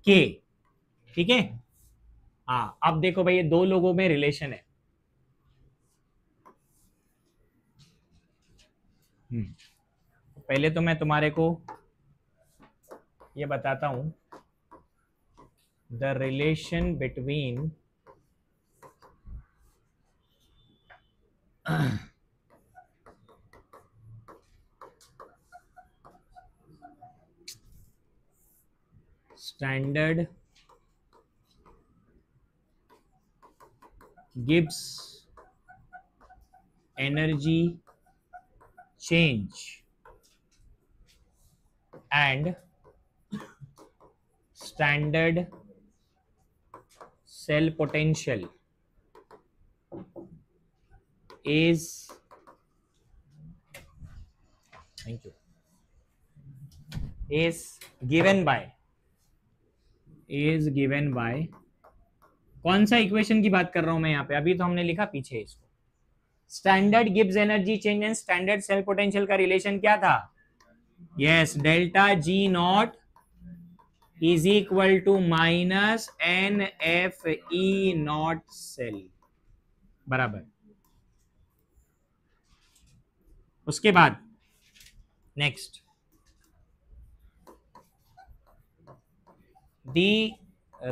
K. ठीक है, हाँ अब देखो भाई, ये दो लोगों में रिलेशन है। पहले तो मैं तुम्हारे को ये बताता हूं, the relation between standard gibbs energy change and standard cell potential is, thank you, is given by कौन सा इक्वेशन की बात कर रहा हूं मैं यहाँ पे? अभी तो हमने लिखा पीछे इसको। Standard gibbs energy change and standard cell potential का रिलेशन क्या था? Yes, delta G not is equal to minus n F E not cell बराबर। उसके बाद next, the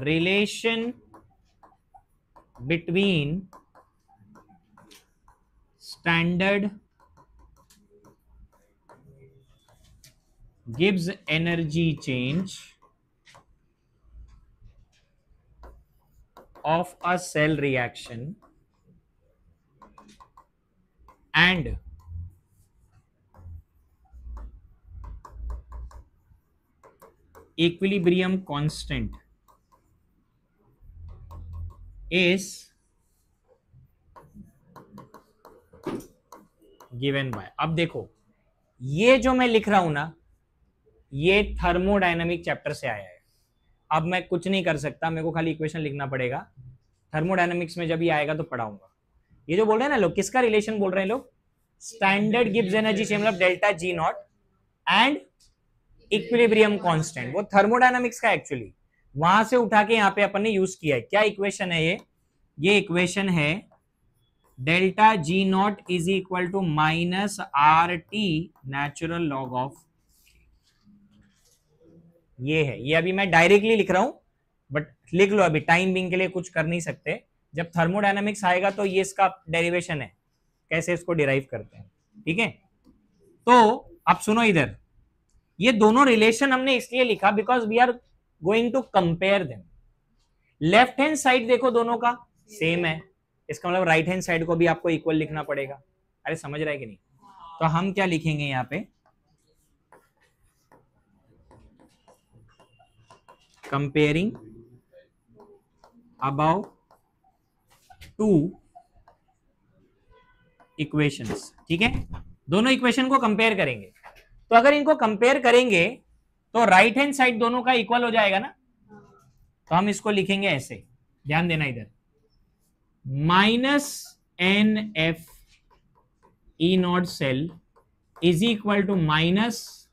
relation between standard gives energy change of a cell reaction and equilibrium constant is given by. अब देखो, ये जो मैं लिख रहा हूं ना, ये थर्मोडायनामिक चैप्टर से आया है। अब मैं कुछ नहीं कर सकता, मेरे को खाली इक्वेशन लिखना पड़ेगा। थर्मोडायनामिक्स में जब ये आएगा तो पढ़ाऊंगा। ये जो बोल रहे हैं ना लोग, किसका रिलेशन बोल रहे हैं लोग? स्टैंडर्ड गिब्स एनर्जी चेंज, मतलब delta G not and equilibrium constant, वो थर्मोडायनामिक्स का एक्चुअली वहां से उठा के यहाँ पे अपन ने यूज किया है। क्या इक्वेशन है ये इक्वेशन है delta G not is equal to minus R T natural log of. ये है, ये अभी मैं डायरेक्टली लिख रहा हूं, बट लिख लो, अभी टाइम बिंग के लिए कुछ कर नहीं सकते। जब थर्मोडायनामिक्स आएगा तो ये इसका डेरिवेशन है, कैसे इसको डिराइव करते हैं। ठीक है, तो अब सुनो इधर, ये दोनों रिलेशन हमने इसलिए लिखा because we are going to compare them. Left hand side देखो दोनों का सेम है, इसका मतलब राइट हैंड साइड को भी आपको इक्वल लिखना पड़ेगा। अरे समझ रहा है कि नहीं? तो हम क्या लिखेंगे यहाँ पे, कंपेयरिंग अबाउ टू इक्वेशंस। ठीक है, दोनों इक्वेशन को कंपेयर करेंगे। तो अगर इनको कंपेयर करेंगे तो राइट हैंड साइड दोनों का इक्वल हो जाएगा ना। तो हम इसको लिखेंगे ऐसे, ध्यान देना इधर, minus n F E not cell is equal to minus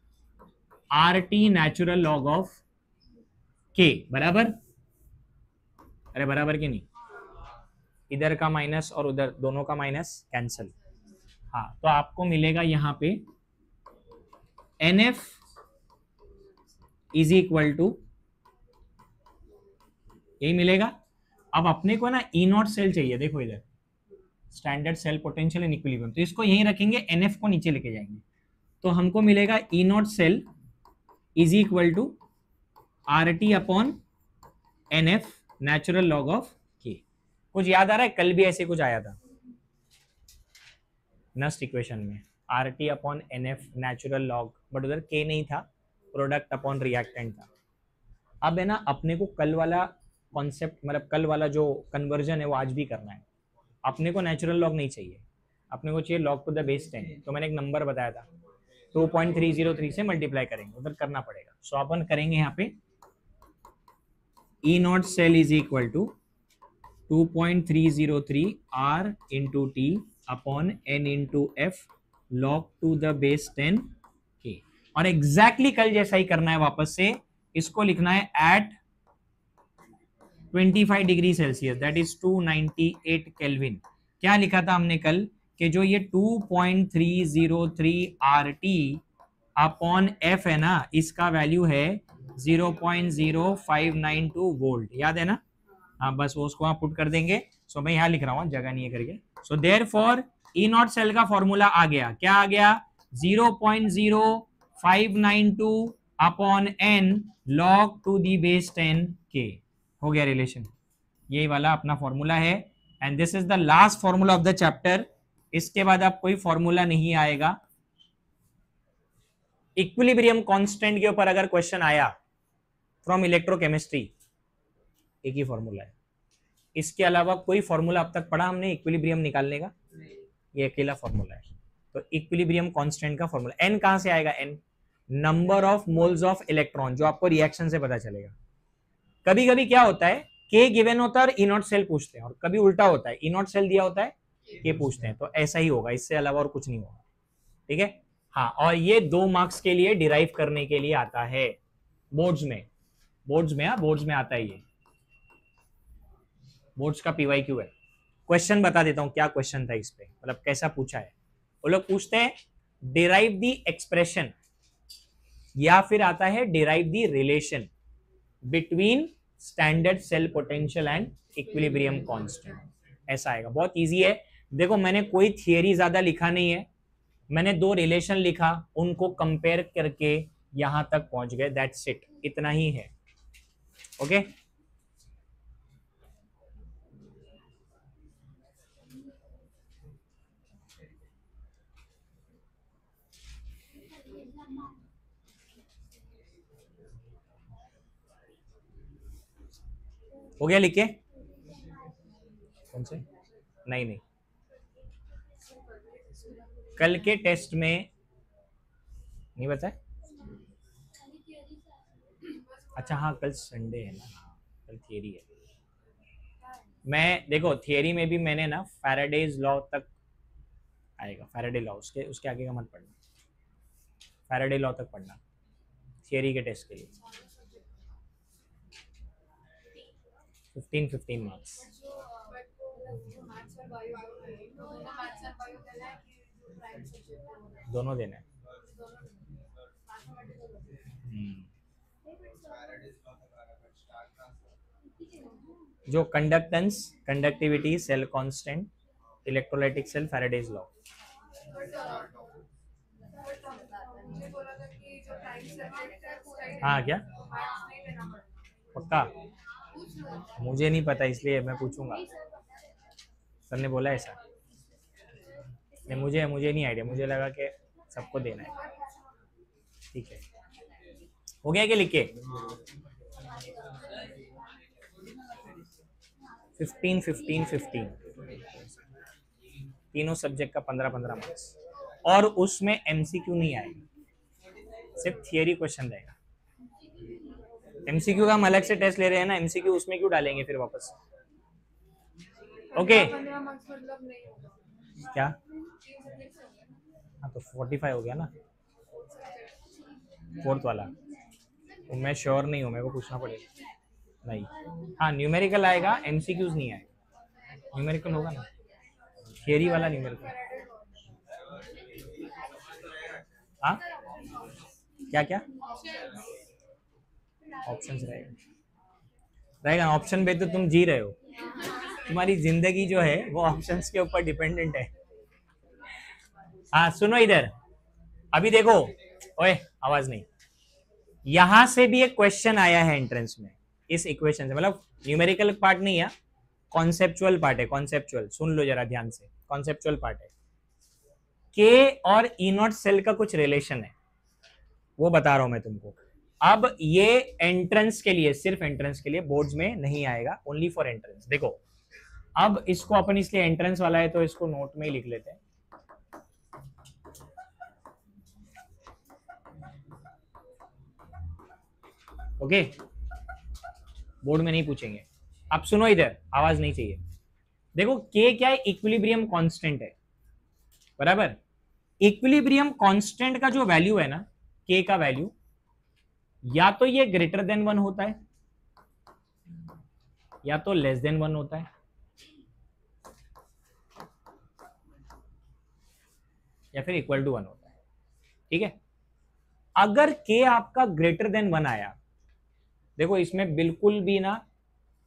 R T natural log of K, बराबर? अरे बराबर के नहीं, इधर का माइनस और उधर दोनों का माइनस कैंसल। हाँ, तो आपको मिलेगा यहां पे NF इज इक्वल टू, यही मिलेगा। अब अपने को ना ई नॉट सेल चाहिए, देखो इधर standard cell potential in equilibrium, तो इसको यहीं रखेंगे, NF को नीचे लेके जाएंगे, तो हमको मिलेगा E not cell is equal to RT upon NF natural log of K. कुछ याद आ रहा है? कल भी ऐसे कुछ आया था नस्ट इक्वेशन में, RT upon NF natural log, but उधर K नहीं था, प्रोडक्ट अपॉन रिएक्टेंट था। अब है ना, अपने को कल वाला कॉन्सेप्ट, मतलब कल वाला जो कन्वर्जन है वो आज भी करना है। अपने को नेचुरल लॉग नहीं चाहिए, अपने को चाहिए लॉग टू द बेस 10। तो मैंने एक नंबर बताया था, 2.303 से मल्टीप्लाई करेंगे, उधर करना पड़ेगा। सो अपन करेंगे यहाँ पे E not cell is equal to 2.303 R into T upon N into F log to the base 10 K. और एग्जैक्टली कल जैसा ही करना है, वापस से इसको लिखना है at 25 degree celsius, that is 298 kelvin. क्या लिखा था हमने कल कि जो ये 2.303 RT अपॉन एफ है ना, इसका वैल्यू है 0.0592 वोल्ट, याद है ना? हाँ, बस वो उसको वहां पुट कर देंगे। सो मैं यहाँ लिख रहा हूँ, जगह नहीं है करके। So therefore E not cell का फॉर्मूला आ गया, क्या आ गया? 0.0592 upon n log to the base 10 के। हो गया रिलेशन, यही वाला अपना फॉर्मूला है, and this is the last formula of the chapter. इसके बाद अब कोई फॉर्मूला नहीं आएगा। इक्विलिब्रियम कांस्टेंट के ऊपर अगर क्वेश्चन आया फ्रॉम इलेक्ट्रोकेमिस्ट्री, एक ही फॉर्मूला है, इसके अलावा कोई फॉर्मूला अब तक पढ़ा हमने इक्विलिब्रियम निकालने का? ये अकेला फॉर्मूला है। तो इक्विलिब्रियम कांस्टेंट का फॉर्मूला n कहां से आएगा? n number of moles of electron, जो आपको रिएक्शन से पता चलेगा। कभी कभी क्या होता है, k गिवन होता है और ई नॉट सेल पूछते हैं, और कभी उल्टा होता है, ई नॉट सेल दिया होता है, k पूछते हैं। तो ऐसा ही होगा, इससे अलावा और कुछ नहीं होगा, ठीक है? हाँ, और ये 2 मार्क्स के लिए डिराइव करने के लिए आता है बोर्ड्स में, बोर्ड्स में आता है, ये बोर्ड्स का PYQ है। क्वेश्चन बता देता हूं क्या क्वेश्चन था इस पे, मतलब कैसा पूछा है। वो लोग पूछते हैं डिराइव द एक्सप्रेशन, या फिर आता है derive the relation between standard cell potential and equilibrium constant, ऐसा आएगा। बहुत इजी है। देखो, मैंने कोई थियरी ज्यादा लिखा नहीं है, मैंने 2 रिलेशन लिखा, उनको कंपेयर करके यहां तक पहुंच गए, दैट्स इट, इतना ही है। ओके, हो गया लिख के? कौन से? नहीं, कल के टेस्ट में नहीं बताया। अच्छा हाँ, कल संडे है ना, कल थियरी है। मैं देखो, थियरी में भी मैंने ना फैराडेज लॉ तक आएगा, फैराडे लॉ, उसके आगे का मत पढ़ना, फैराडे लॉ तक पढ़ना थियरी के टेस्ट के लिए। 15 मार्क्स। दोनों देना है। जो conductance, conductivity, cell constant, electrolytic cell, Faraday's law. हाँ क्या पक्का? मुझे नहीं पता, इसलिए मैं पूछूंगा। सर ने बोला ऐसा नहीं, मुझे नहीं आइडिया, मुझे लगा कि सबको देना है। ठीक है, हो गया क्या लिख के? 15 तीनों सब्जेक्ट का 15 मार्क्स, और उसमें MCQ नहीं आएगा, सिर्फ थियरी क्वेश्चन रहेगा। MCQ का हम अलग से टेस्ट ले रहे हैं ना, MCQ उसमें क्यों डालेंगे फिर वापस? ओके, क्या हाँ तो 45 हो गया ना, फोर्थ वाला। तो मैं श्योर नहीं हूँ, मेरे को पूछना पड़ेगा। नहीं, हाँ न्यूमेरिकल आएगा, एमसीक्यूज नहीं आएगा। न्यूमेरिकल होगा ना, थियरी वाला न्यूमेरिकल। हाँ क्या क्या ऑप्शंस रहेगा ना, ऑप्शन पे तो तुम जी रहे हो, तुम्हारी जिंदगी जो है वो ऑप्शंस के ऊपर डिपेंडेंट है। हाँ सुनो इधर, अभी देखो, ओए आवाज नहीं, यहां से भी एक क्वेश्चन आया है एंट्रेंस में इस इक्वेशन से, मतलब न्यूमेरिकल पार्ट नहीं है, कॉन्सेप्चुअल पार्ट है, कॉन्सेप्चुअल, सुन लो जरा ध्यान से, कॉन्सेप्चुअल पार्ट है। के और ई नॉट सेल का कुछ रिलेशन है, वो बता रहा हूं मैं तुमको। अब ये एंट्रेंस के लिए, सिर्फ एंट्रेंस के लिए, बोर्ड्स में नहीं आएगा, ओनली फॉर एंट्रेंस। देखो अब इसको अपन, इसलिए एंट्रेंस वाला है तो इसको नोट में ही लिख लेते हैं। ओके, बोर्ड में नहीं पूछेंगे। अब सुनो इधर, आवाज नहीं चाहिए। देखो के क्या है, इक्विलिब्रियम कांस्टेंट है, बराबर। इक्विलिब्रियम कांस्टेंट का जो वैल्यू है ना, के का वैल्यू, या तो ये ग्रेटर देन 1 होता है या तो लेस देन 1 होता है, या फिर इक्वल टू 1 होता है, ठीक है। अगर के आपका ग्रेटर देन 1 आया, देखो इसमें बिल्कुल भी ना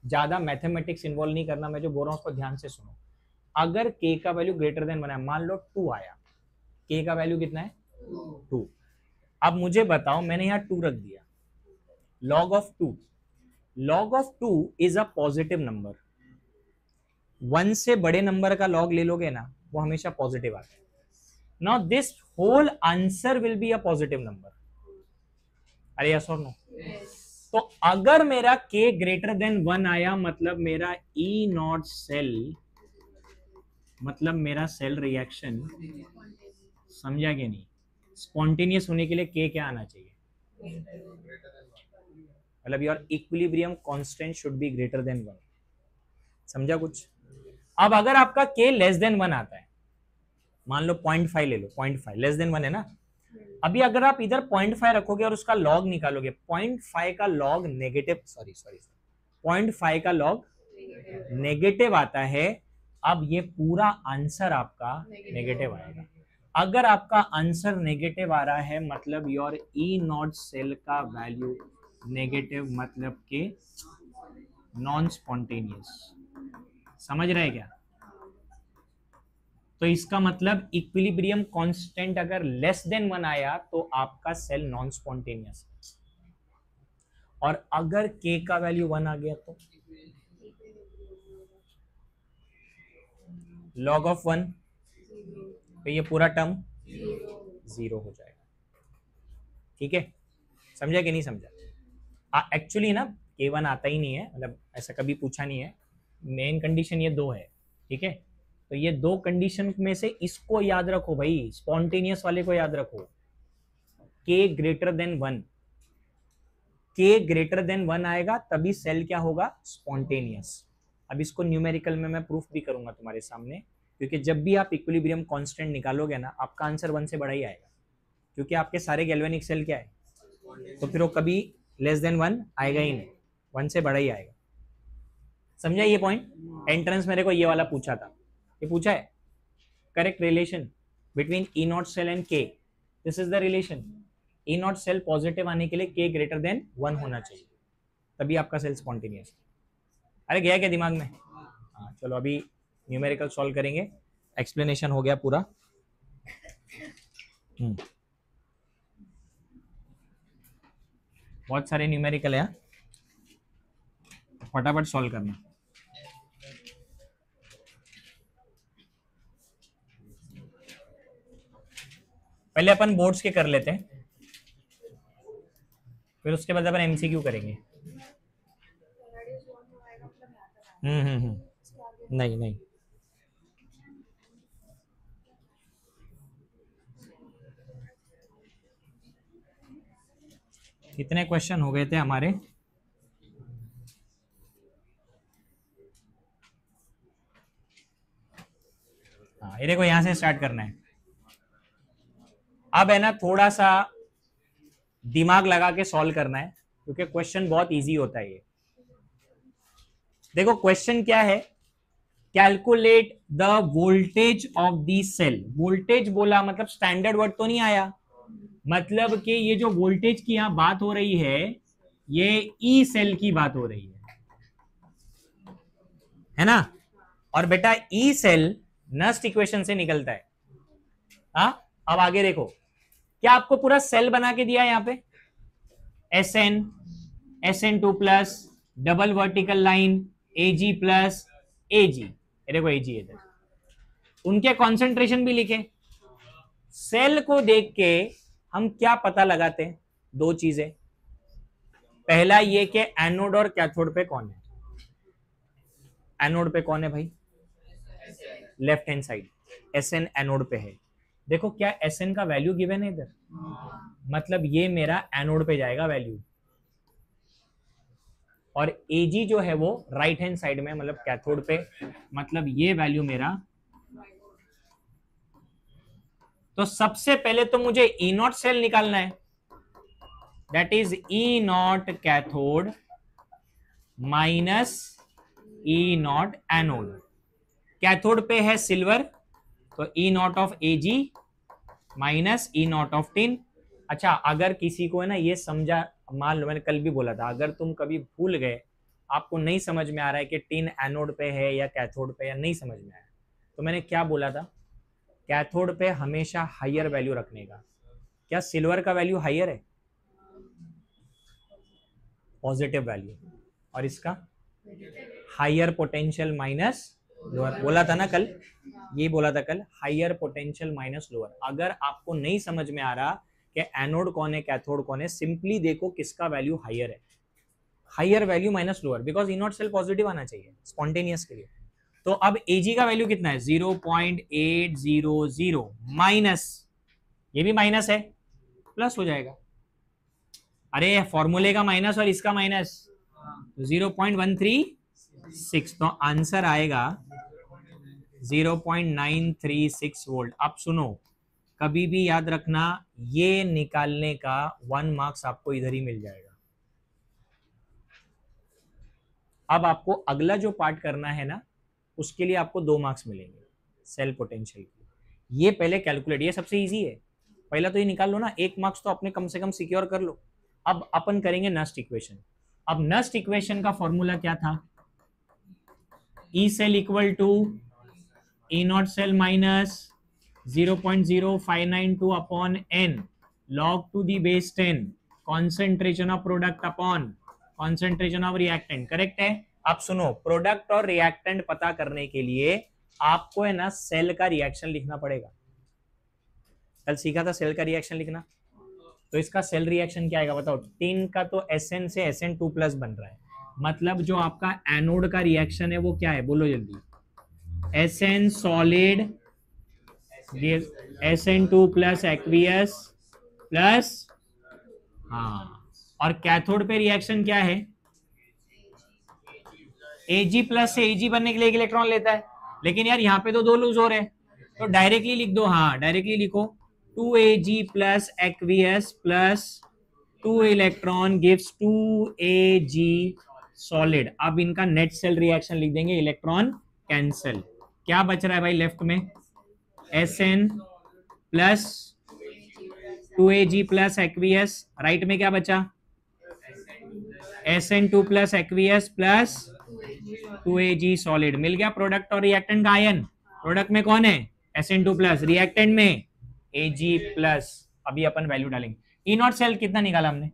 ज्यादा मैथमेटिक्स इन्वॉल्व नहीं करना, मैं जो बोल रहा हूं उसको ध्यान से सुनो। अगर के का वैल्यू ग्रेटर देन 1 है, मान लो 2 आया, के का वैल्यू कितना है 2। अब मुझे बताओ, मैंने यहां 2 रख दिया, log of 2, log of 2 is a positive number. 1 से बड़े नंबर का log ले लोगे ना, वो हमेशा पॉजिटिव आता है। Now this whole answer will be a positive number. अरे यस और नो? तो अगर मेरा k ग्रेटर देन 1 आया, मतलब मेरा ई नॉट सेल, मतलब मेरा सेल रिएक्शन, समझा कि नहीं, स्पॉन्टेनियस होने के लिए k क्या आना चाहिए, मतलब your equilibrium constant should be greater than 1। समझा कुछ? अब अगर आपका k लेस देन 1 आता है, मान लो 0.5 ले लो, 0.5 लेस देन 1 है ना। अभी अगर आप इधर 0.5 रखोगे और उसका लॉग निकालोगे, 0.5 का लॉग नेगेटिव, सॉरी 0.5 का लॉग नेगेटिव आता है। अब ये पूरा आंसर आपका नेगेटिव आएगा। अगर आपका आंसर नेगेटिव आ रहा है, मतलब योर ई नॉट सेल का वैल्यू नेगेटिव, मतलब के नॉन स्पॉन्टेनियस। समझ रहे क्या? तो इसका मतलब इक्विलिब्रियम कांस्टेंट अगर लेस देन 1 आया तो आपका सेल नॉन स्पॉन्टेनियस है, और अगर के का वैल्यू 1 आ गया तो log ऑफ 1, तो ये पूरा टर्म 0 हो जाएगा। ठीक है, समझा कि नहीं समझा? एक्चुअली ना k1 आता ही नहीं है, मतलब ऐसा कभी पूछा नहीं है। मेन कंडीशन ये 2 है, ठीक है। तो ये 2 कंडीशन में से इसको याद रखो भाई, स्पॉन्टेनियस वाले को याद रखो। k greater than 1, k greater than 1 आएगा तभी सेल क्या होगा, स्पॉन्टेनियस। अब इसको न्यूमेरिकल में मैं प्रूफ भी करूंगा तुम्हारे सामने, क्योंकि जब भी आप इक्विलिब्रियम कांस्टेंट निकालोगे ना, आपका आंसर 1 से बड़ा ही आएगा, क्योंकि आपके सारे गैल्वेनिक सेल क्या है, तो फिर वो कभी लेस देन 1 आएगा ही नहीं, 1 से बड़ा ही आएगा। समझा ये पॉइंट? एंट्रेंस मेरे को ये वाला पूछा था, ये पूछा है correct relation between E not cell and K, this is the relation. E not cell positive आने के लिए के ग्रेटर देन 1 होना चाहिए, तभी आपका सेल स्पॉन्टेनियस। अरे गया क्या दिमाग में? हाँ चलो अभी न्यूमेरिकल सॉल्व करेंगे, एक्सप्लेनेशन हो गया पूरा। बहुत सारे न्यूमेरिकल है, फटाफट सॉल्व करना। पहले अपन बोर्ड्स के कर लेते हैं, फिर उसके बाद अपन एमसीक्यू करेंगे। नहीं नहीं, कितने क्वेश्चन हो गए थे हमारे? हाँ ये देखो, यहां से स्टार्ट करना है। अब है ना थोड़ा सा दिमाग लगा के सॉल्व करना है, क्योंकि क्वेश्चन बहुत इजी होता है ये। देखो क्वेश्चन क्या है, calculate the voltage of the cell. Voltage बोला मतलब स्टैंडर्ड वर्ड तो नहीं आया, मतलब कि ये जो वोल्टेज की यहां बात हो रही है ये ई सेल की बात हो रही है ना। और बेटा ई सेल नस्ट इक्वेशन से निकलता है। हाँ, अब आगे देखो, क्या आपको पूरा सेल बना के दिया है यहां पे, SN2 plus double vertical line AG plus AG, देखो AG इधर, उनके कॉन्सेंट्रेशन भी लिखे। सेल को देख के हम क्या पता लगाते हैं, दो चीजें। पहला ये कि एनोड और कैथोड पे कौन है। एनोड पे कौन है भाई, left hand side, SN anode पे है। देखो क्या SN का वैल्यू गिवन है इधर, मतलब ये मेरा एनोड पे जाएगा वैल्यू, और AG जो है वो राइट हैंड साइड में, मतलब कैथोड पे, मतलब ये वैल्यू मेरा। तो सबसे पहले तो मुझे E नॉट सेल निकालना है, that is E not cathode minus E not anode. Cathode पे है सिल्वर, तो E not of AG minus E not of tin. अच्छा, अगर किसी को है ना ये समझा, मान लो मैंने कल भी बोला था, अगर तुम कभी भूल गए, आपको नहीं समझ में आ रहा है कि टिन एनोड पे है या कैथोड पे, या नहीं समझ में आया, तो मैंने क्या बोला था, कैथोड पे हमेशा हायर वैल्यू रखने का। क्या सिल्वर का वैल्यू हायर है, पॉजिटिव वैल्यू, और इसका हायर पोटेंशियल माइनस लोअर, बोला था ना कल, ये बोला था कल, हायर पोटेंशियल माइनस लोअर। अगर आपको नहीं समझ में आ रहा कि एनोड कौन है कैथोड कौन है, सिंपली देखो किसका वैल्यू हायर है, higher value minus lower, because E not cell positive आना चाहिए स्पॉन्टेनियस के लिए। तो अब AG का वैल्यू कितना है, 0.800 माइनस, ये भी माइनस है, प्लस हो जाएगा। अरे फॉर्मूले का माइनस और इसका माइनस, 0.136, तो आंसर आएगा 0.936 वोल्ट। अब सुनो, कभी भी याद रखना, ये निकालने का 1 मार्क्स आपको इधर ही मिल जाएगा। अब आपको अगला जो पार्ट करना है ना, उसके लिए आपको 2 मार्क्स मिलेंगे सेल पोटेंशियल के। ये पहले कैलकुलेट, ये सबसे इजी है, पहला तो ये निकाल लो ना, 1 मार्क्स तो अपने कम से कम सिक्योर कर लो। अब अपन करेंगे नस्ट इक्वेशन। अब नस्ट इक्वेशन का फॉर्मूला क्या था, E cell equal to E not cell minus 0.0592 upon n log to the base 10 concentration of product upon concentration of reactant, correct है। अब सुनो, प्रोडक्ट और रिएक्टेंट पता करने के लिए आपको है ना सेल का रिएक्शन लिखना पड़ेगा। कल सीखा था सेल का रिएक्शन लिखना, तो इसका सेल रिएक्शन क्या आएगा बताओ। टिन का तो SN से SN2 प्लस बन रहा है, मतलब जो आपका एनोड का रिएक्शन है वो क्या है, बोलो जल्दी, SN solid SN2 plus aqueous plus, हाँ, और कैथोड पे रिएक्शन क्या है, AG प्लस से AG बनने के लिए एक इलेक्ट्रॉन लेता है, लेकिन यार यहाँ पे तो 2 लूज हो रहे हैं, तो डायरेक्टली लिख दो, हाँ डायरेक्टली लिखो, 2AG plus aqueous plus 2 electron gives 2AG solid. अब इनका नेट सेल रिएक्शन लिख देंगे, इलेक्ट्रॉन कैंसल। क्या बच रहा है भाई लेफ्ट में, SN plus 2AG plus aqueous, right में क्या बचा, SN2 plus aqueous plus 2AG solid. मिल गया प्रोडक्ट और रिएक्टेंट का आयन। प्रोडक्ट में कौन है, SN2 प्लस, रिएक्टेंट में AG प्लस। अभी अपन वैल्यू डालेंगे। ई नॉट सेल कितना निकाला हमने,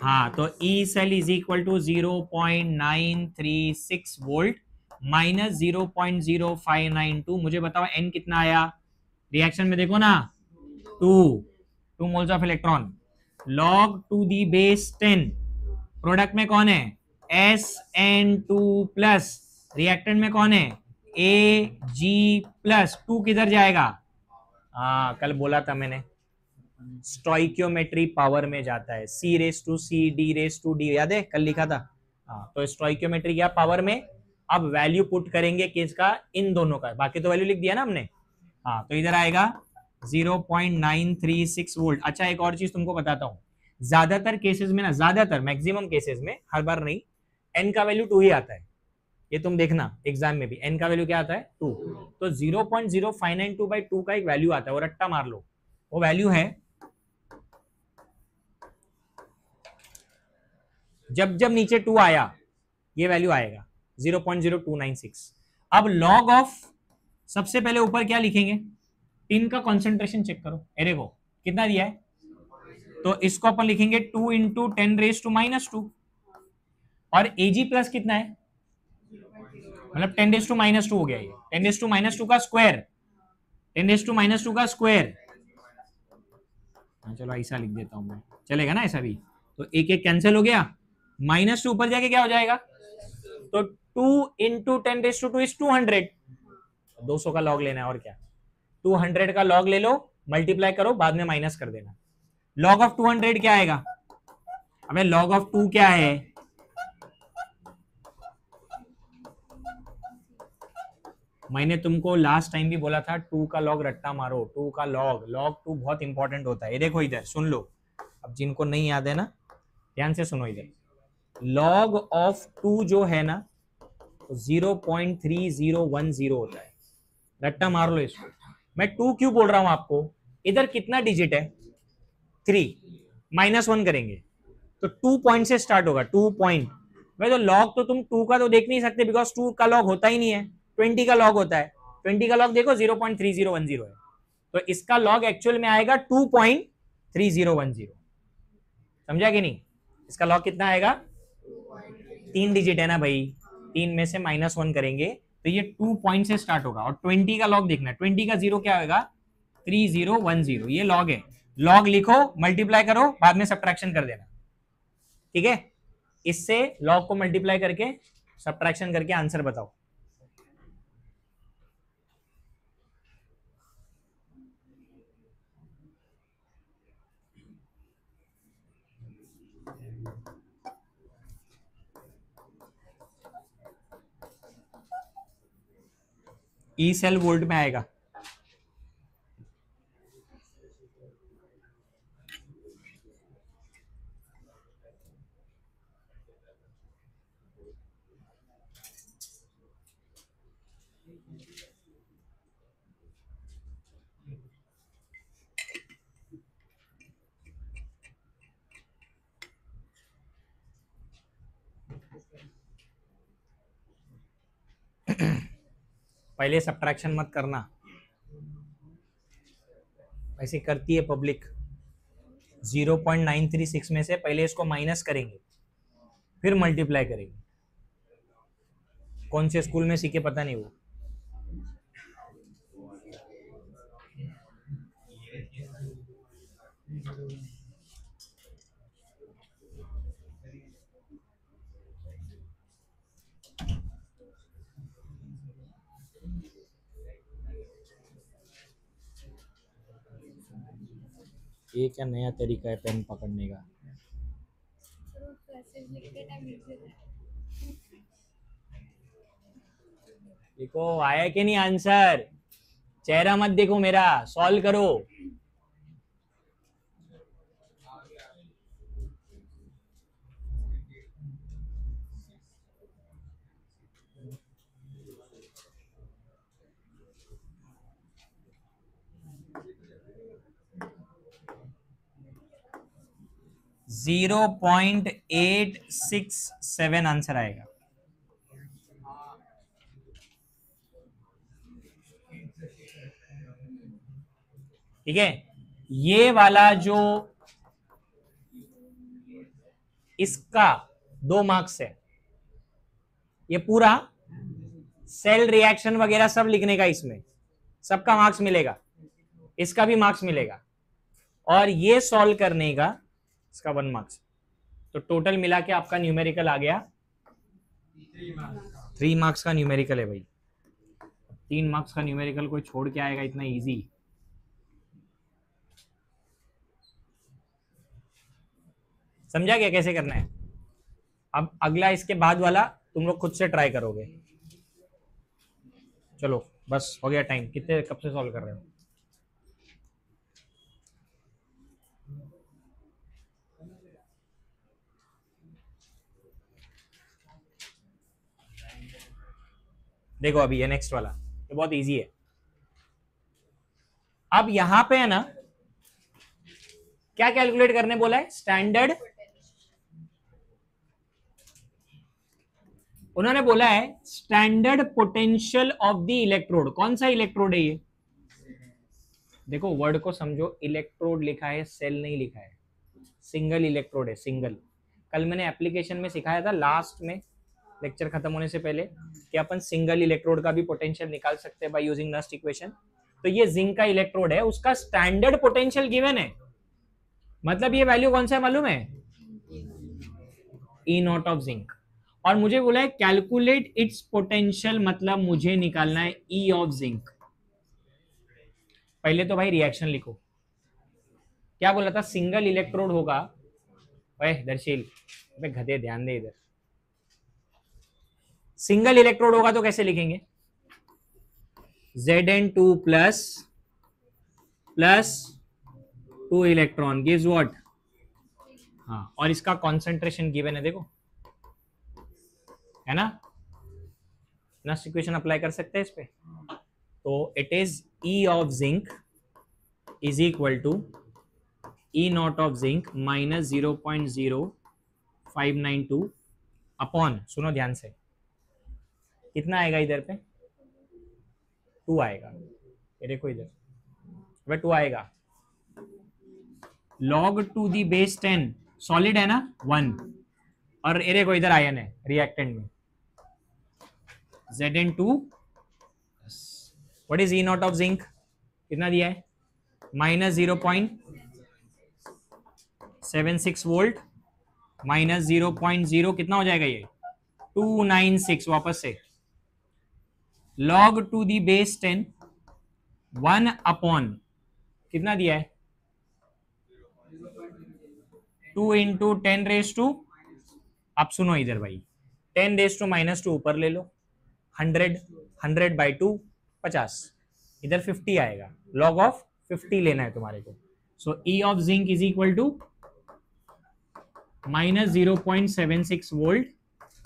हाँ, तो E cell is equal to 0.936 volt minus 0.0592। मुझे बताओ एन कितना आया, रिएक्शन में देखो ना, 2 moles of electron, log to the base 10। Product में कौन है, SN2 प्लस, रिएक्टेंट में कौन है, AG प्लस। 2 किधर जाएगा, हाँ कल बोला था मैंने, स्टोइकियोमेट्री पावर में जाता है, C raise to C D raise to D, याद है कल लिखा था। हाँ, तो स्टोइकियोमेट्री क्या पावर में। अब वैल्यू पुट करेंगे किसका, इन दोनों का, बाकी तो वैल्यू लिख दिया ना हमने। हाँ, तो इधर आएगा 0.936 वोल्ट। अच्छा एक और चीज तुमको बताता हूँ, ज्यादातर केसेस में ना, ज्यादातर मैक्सिमम केसेस में, हर बार नहीं, एन का वैल्यू 2 ही आता है। ये तुम देखना एग्जाम में भी एन का वैल्यू क्या आता है 2। तो 0.0592/2 का एक वैल्यू आता है, वो रट्टा मार लो, वो वैल्यू है जब जब नीचे 2 आया ये वैल्यू आएगा 0.0296। अब लॉग ऑफ, सबसे पहले ऊपर क्या लिखेंगे, टिन का कॉन्सेंट्रेशन चेक करो, अरे वो कितना दिया है, तो इसको अपन लिखेंगे 2 इंटू 10⁻², और एजी प्लस कितना है, मतलब 10⁻² हो गया ये, 10⁻² का स्क्वायर, 10⁻² का स्क्वायर। हाँ चलो ऐसा लिख देता हूं मैं, चलेगा ना ऐसा भी, तो एक एक कैंसिल हो गया, -2 ऊपर जाके क्या हो जाएगा, तो 2 इंटू 10⁻² इज 200, 200 का लॉग लेना है और क्या, 200 का लॉग ले लो, मल्टीप्लाई करो, बाद में माइनस कर देना। लॉग ऑफ 200 क्या आएगा, अबे लॉग ऑफ 2 क्या है, मैंने तुमको लास्ट टाइम भी बोला था 2 का लॉग रट्टा मारो, 2 का लॉग, log 2 बहुत इंपॉर्टेंट होता है। ये देखो इधर सुन लो, अब जिनको नहीं याद है ना ध्यान से सुनो, इधर log ऑफ 2 जो है ना 0.3010 होता है, रट्टा मार लो इसको। मैं 2 क्यों बोल रहा हूं आपको, इधर कितना डिजिट है 3, -1 करेंगे तो 2 पॉइंट से स्टार्ट होगा, 2 पॉइंट। भाई तो लॉग तो तुम 2 का तो देख नहीं सकते, बिकॉज 2 का लॉग होता ही नहीं है, 20 का लॉग होता है, 20 का लॉग देखो 0.3010 है, तो इसका लॉग एक्चुअल में आएगा 2.3010। समझा कि नहीं, इसका लॉग कितना आएगा, 3 डिजिट है ना भाई, 3 में से -1 करेंगे तो ये 2 पॉइंट से स्टार्ट होगा, और 20 का लॉग देखना, 20 का जीरो क्या होगा 3010, ये लॉग है, लॉग लिखो, मल्टीप्लाई करो, बाद में सब्ट्रैक्शन कर देना, ठीक है। इससे लॉग को मल्टीप्लाई करके सब्ट्रैक्शन करके आंसर बताओ। ई सेल वोल्ट में आएगा, पहले सब्ट्रैक्शन मत करना, ऐसे करती है पब्लिक, 0.936 में से पहले इसको माइनस करेंगे फिर मल्टीप्लाई करेंगे, कौन से स्कूल में सीखे पता नहीं वो। ये क्या नया तरीका है पेन पकड़ने का, देखो आया कि नहीं आंसर, चेहरा मत देखो मेरा, सॉल्व करो। जीरो 0.867 आंसर आएगा, ठीक है। ये वाला जो इसका 2 मार्क्स है, ये पूरा सेल रिएक्शन वगैरह सब लिखने का, इसमें सबका मार्क्स मिलेगा, इसका भी मार्क्स मिलेगा, और ये सॉल्व करने का इसका 1 मार्क्स। तो टोटल मिला के आपका न्यूमेरिकल आ गया 3 मार्क्स का न्यूमेरिकल है भाई। 3 मार्क्स का न्यूमेरिकल कोई छोड़ के आएगा इतना इजी, समझा क्या कैसे करना है। अब अगला इसके बाद वाला तुम लोग खुद से ट्राई करोगे। चलो बस हो गया टाइम, कितने कब से सॉल्व कर रहे हो। देखो अभी ये नेक्स्ट वाला, ये बहुत इजी है। अब यहां पे है ना, क्या कैलकुलेट करने बोला है? स्टैंडर्ड, उन्होंने बोला है standard potential of the electrode. कौन सा इलेक्ट्रोड है ये? देखो वर्ड को समझो, इलेक्ट्रोड लिखा है, सेल नहीं लिखा है। सिंगल इलेक्ट्रोड है, सिंगल। कल मैंने एप्लीकेशन में सिखाया था लास्ट में, लेक्चर खत्म होने से पहले, कि अपन सिंगल इलेक्ट्रोड का भी पोटेंशियल निकाल सकते हैं बाय यूजिंग नस्ट इक्वेशन। तो ये जिंक का इलेक्ट्रोड है, उसका स्टैंडर्ड पोटेंशियल गिवन है। मतलब ये वैल्यू कौन सा है मालूम है? E not of zinc. और मुझे बोला है कैलकुलेट इट्स पोटेंशियल, मतलब मुझे निकालना है ई ऑफ जिंक। पहले तो भाई रिएक्शन लिखो। क्या बोला था? सिंगल इलेक्ट्रोड होगा। ओए दर्शील, अबे गधे ध्यान दे इधर। सिंगल इलेक्ट्रोड होगा तो कैसे लिखेंगे? Zn2 plus 2 electron gives what? हाँ, और इसका कॉन्सेंट्रेशन गिवन है, देखो है ना। नस्ट इक्वेशन अप्लाई कर सकते हैं इस पे। तो it is E of zinc is equal to E not of zinc minus 0.0592 upon, सुनो ध्यान से, कितना आएगा इधर पे? 2 आएगा। ये देखो इधर, वह 2 आएगा। log to the base 10, solid है ना 1, और ये देखो इधर आयन है रिएक्टेंट में। Zn2, what is E not of zinc? कितना दिया है? माइनस 0.76 वोल्ट, माइनस 0.0 कितना हो जाएगा ये? 296। वापस से log to the base 10 1 upon कितना दिया है? 2 इंटू 10 रेस टू, अब सुनो इधर भाई, 10 रेस टू माइनस 2 ऊपर ले लो, 100 बाई 2 50, इधर 50 आएगा। log ऑफ 50 लेना है तुम्हारे को। So E of zinc is equal to minus 0.76 volt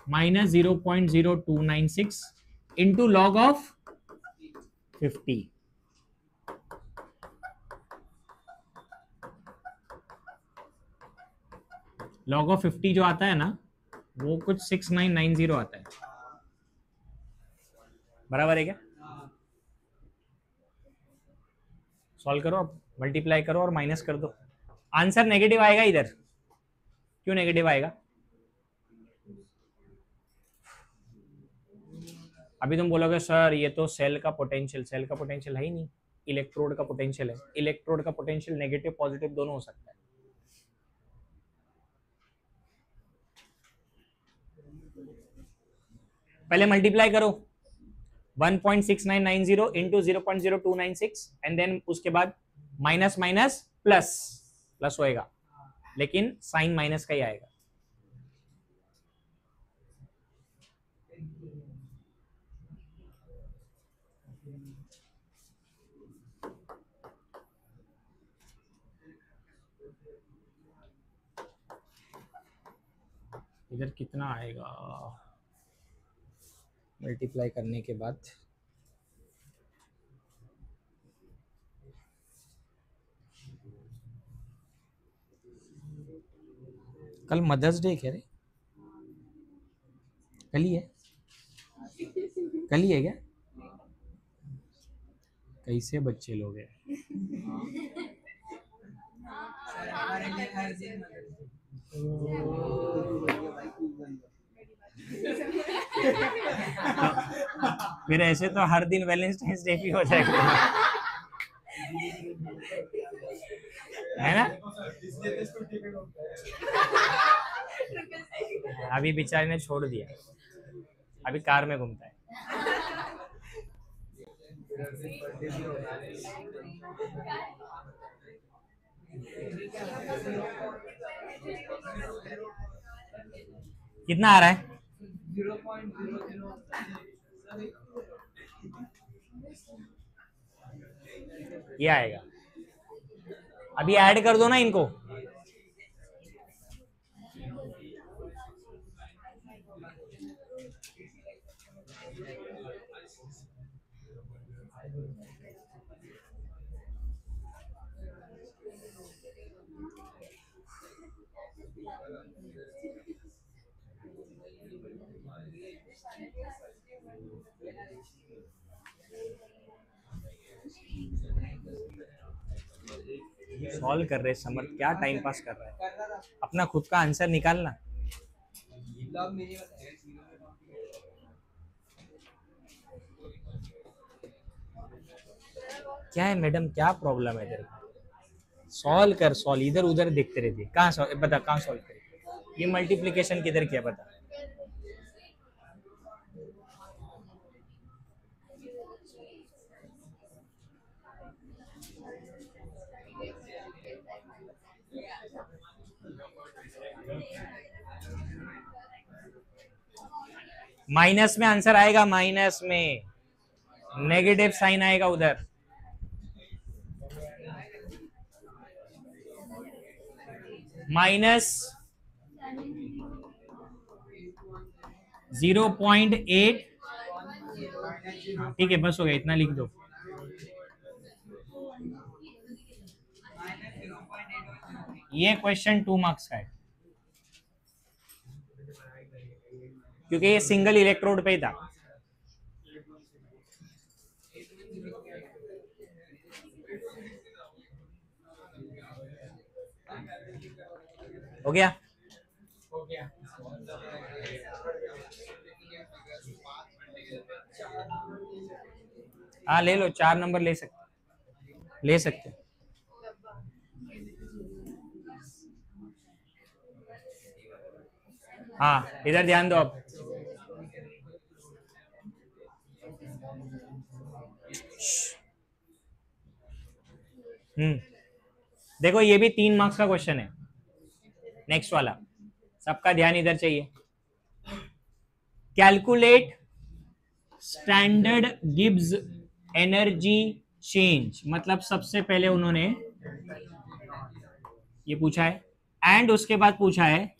minus 0.0296 into log of 50। log of 50 जो आता है ना, वो कुछ 6990 आता है। बराबर है क्या? सॉल्व करो, अब मल्टीप्लाई करो और माइनस कर दो। आंसर नेगेटिव आएगा इधर। क्यों नेगेटिव आएगा? अभी तुम बोलोगे सर ये तो सेल का पोटेंशियल है ही नहीं, इलेक्ट्रोड का पोटेंशियल है। इलेक्ट्रोड का पोटेंशियल नेगेटिव पॉजिटिव दोनों हो सकता है। पहले मल्टीप्लाई करो 1.6990 इंटू 0.0296 एंड देन उसके बाद माइनस माइनस प्लस, प्लस होएगा लेकिन साइन माइनस का ही आएगा। इधर कितना आएगा मल्टीप्लाई करने के बाद? कल मदर्स डे क्या रे? कल ही है? कल ही है क्या? कैसे बच्चे लोग हैं। हमारे लिए हर दिन फिर ऐसे तो हर दिन वैलेंटाइंस डे भी हो जाएगा, है ना। अभी बेचारे ने छोड़ दिया, अभी कार में घूमता है। कितना आ रहा है? 0.00 ये आएगा। अभी ऐड कर दो ना इनको। सॉल्व कर रहे समर्थ, क्या टाइम पास कर रहा है, अपना खुद का आंसर निकालना। क्या है मैडम, क्या प्रॉब्लम है तेरे को? सॉल्व कर, सॉल्व, इधर उधर देखते रहते, कहाँ सॉल्व, बता कहाँ सॉल्व करे? ये मल्टीप्लिकेशन किधर किया बता? माइनस में आंसर आएगा, माइनस में नेगेटिव साइन आएगा उधर। माइनस 0.8, ठीक है बस हो गया, इतना लिख दो। ये क्वेश्चन 2 मार्क्स का है क्योंकि ये सिंगल इलेक्ट्रोड पे ही था। हो गया? हाँ ले लो, 4 नंबर ले सकते, ले सकते। हाँ इधर ध्यान दो अब। देखो ये भी 3 मार्क्स का क्वेश्चन है। नेक्स्ट वाला, सबका ध्यान इधर चाहिए। Calculate standard gibbs energy change, मतलब सबसे पहले उन्होंने ये पूछा है एंड उसके बाद पूछा है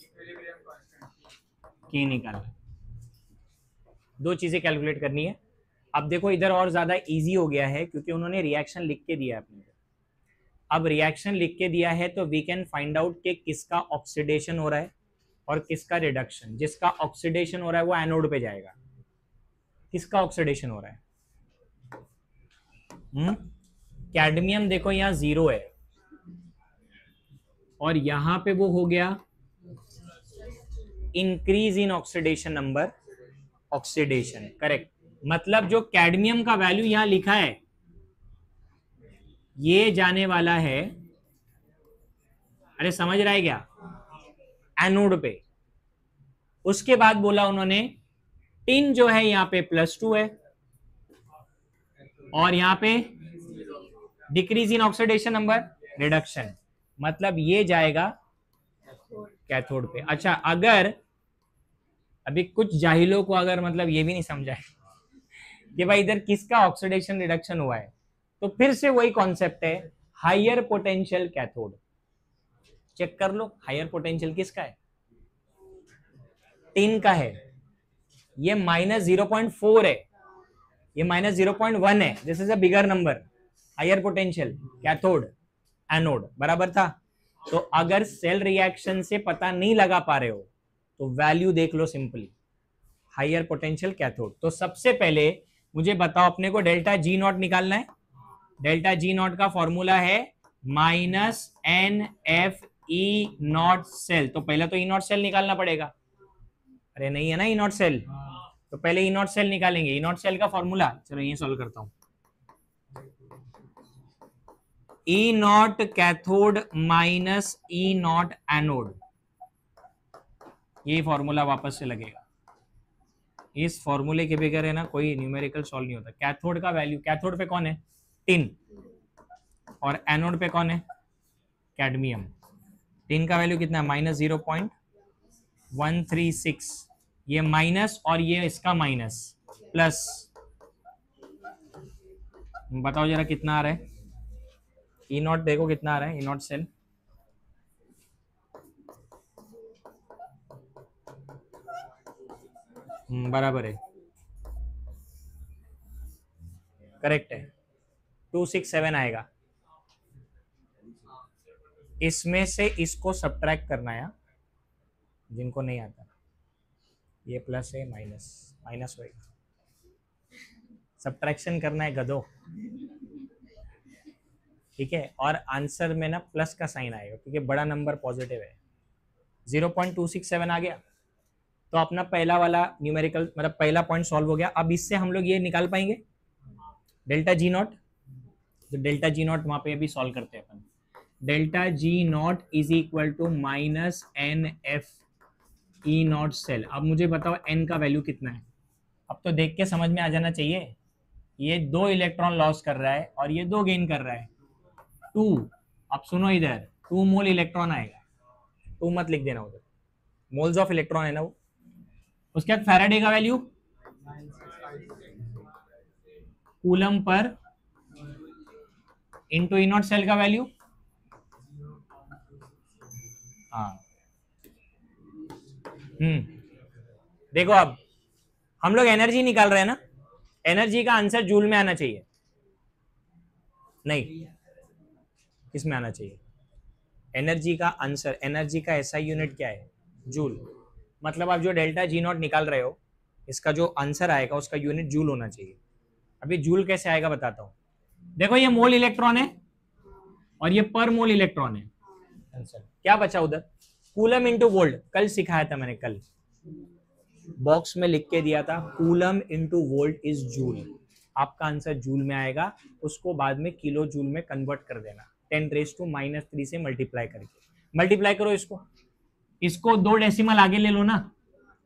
के निकालना। 2 चीजें कैलकुलेट करनी है। अब देखो इधर और ज्यादा इजी हो गया है क्योंकि उन्होंने रिएक्शन लिख के दिया है अपने को। अब रिएक्शन लिख के दिया है तो वी कैन फाइंड आउट कि किसका ऑक्सीडेशन हो रहा है और किसका रिडक्शन। जिसका ऑक्सीडेशन हो रहा है वो एनोड पे जाएगा। किसका ऑक्सीडेशन हो रहा है? कैडमियम देखो यहाँ 0 है और यहां पे वो हो गया increase in oxidation number, oxidation correct. मतलब जो कैडमियम का वैल्यू यहां लिखा है ये जाने वाला है, अरे समझ रहा है क्या, एनोड पे। उसके बाद बोला उन्होंने टिन जो है यहां पे +2 है और यहां पे decrease in oxidation number, reduction, मतलब ये जाएगा कैथोड पे। अच्छा अगर अभी कुछ जाहिलों को अगर मतलब ये भी नहीं समझा है कि भाई इधर किसका ऑक्सीडेशन रिडक्शन हुआ है, तो फिर से वही कॉन्सेप्ट है, हायर पोटेंशियल कैथोड। चेक कर लो हायर पोटेंशियल किसका है, टिन का है। ये -0.4 है, ये -0.1 है, this is a bigger number. Higher potential cathode, anode, बराबर था। तो अगर सेल रिएक्शन से पता नहीं लगा पा रहे हो तो वैल्यू देख लो सिंपली, हायर पोटेंशियल कैथोड। तो सबसे पहले मुझे बताओ अपने को डेल्टा जी नॉट निकालना है। डेल्टा जी नॉट का फॉर्मूला है -NFE0 सेल। तो पहले तो E0 सेल निकालना पड़ेगा। अरे नहीं है ना E0 सेल, तो पहले E0 सेल निकालेंगे। E0 सेल का फॉर्मूला, चलो ये सॉल्व करता हूं। E0 cathode minus E0 anode, ये फॉर्मूला वापस से लगेगा। इस फॉर्मूले के बगैर है ना कोई न्यूमेरिकल सॉल्व नहीं होता। कैथोड का वैल्यू, कैथोड पे कौन है, टिन, और एनोड पे कौन है, कैडमियम। टिन का वैल्यू कितना है, -0.136, ये माइनस और ये इसका माइनस प्लस। बताओ जरा कितना आ रहा है। E0 देखो कितना आ रहा है, E0 सेल बराबर है, करेक्ट है, 267 आएगा। इसमें से इसको सब्ट्रैक्ट करना है, जिनको नहीं आता, ये प्लस है माइनस, माइनस होएगा, सब्ट्रैक्शन करना है गधो, ठीक है। और आंसर में ना प्लस का साइन आएगा क्योंकि बड़ा नंबर पॉजिटिव है। 0.267 आ गया, तो अपना पहला वाला न्यूमेरिकल मतलब पहला पॉइंट सॉल्व हो गया। अब इससे हम लोग ये निकाल पाएंगे डेल्टा जी नॉट, तो डेल्टा जी नॉट वहां पे भी सॉल्व करते हैं अपन। Delta G not is equal to minus n F E not cell. अब मुझे बताओ एन का वैल्यू कितना है, अब तो देख के समझ में आ जाना चाहिए। ये 2 इलेक्ट्रॉन लॉस कर रहा है और ये 2 गेन कर रहा है, 2। अब सुनो इधर 2 मोल इलेक्ट्रॉन आएगा, 2 मत लिख देना उधर, मोल्स ऑफ इलेक्ट्रॉन है ना वो। उसके बाद फैराडे का वैल्यू कूलम पर इनटू ई नॉट सेल का वैल्यू, हाँ देखो अब हम लोग एनर्जी निकाल रहे हैं ना, एनर्जी का आंसर जूल में आना चाहिए, नहीं किस में आना चाहिए? एनर्जी का आंसर, एनर्जी का ऐसा यूनिट क्या है? जूल। मतलब आप जो डेल्टा जी नॉट निकाल रहे हो, इसका जो आंसर आएगा उसका यूनिट जूल होना चाहिए। अभी जूल कैसे आएगा बताता हूं। देखो ये मोल इलेक्ट्रॉन है और ये पर मोल इलेक्ट्रॉन है। आंसर क्या बचा उधर? Coulomb into volt. कल सिखाया था मैंने, कल बॉक्स में लिख के दिया था, coulomb into volt is joule. आपका आंसर जूल में आएगा, उसको बाद में किलो जूल में कन्वर्ट कर देना, 10⁻³ से मल्टीप्लाई करके। मल्टीप्लाई करो इसको 2 डेसिमल आगे ले लो ना,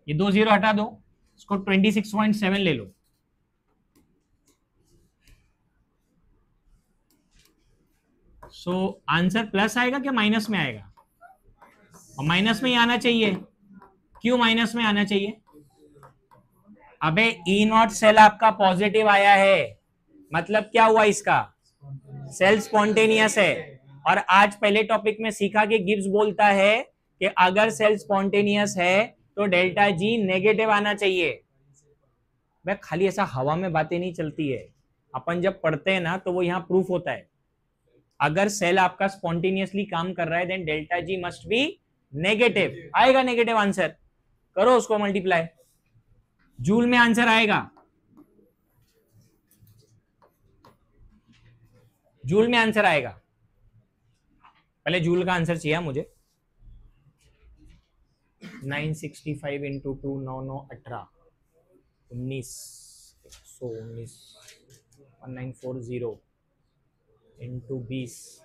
ये 2 0 हटा दो, इसको 26.7 ले लो। सो आंसर प्लस आएगा क्या माइनस में आएगा? और माइनस में ही आना चाहिए। क्यों माइनस में आना चाहिए? अबे ई नॉट सेल आपका पॉजिटिव आया है, मतलब क्या हुआ इसका? सेल स्पॉन्टेनियस है। और आज पहले टॉपिक में सीखा कि गिब्स बोलता है कि अगर सेल स्पॉन्टेनियस है तो डेल्टा जी नेगेटिव आना चाहिए। भाई खाली ऐसा हवा में बातें नहीं चलती है, अपन जब पढ़ते हैं ना तो वो यहाँ प्रूफ होता है। अगर सेल आपका स्पॉन्टेनियसली काम कर रहा है then delta G must be negative, आएगा नेगेटिव आंसर। करो उसको मल्टीप्लाई, जूल में आंसर आएगा, जूल में आंसर आएगा। पहले जूल का आंसर चाहिए मुझे। 965 इंटू 2 9 9 18 19 119 1940 इंटू 20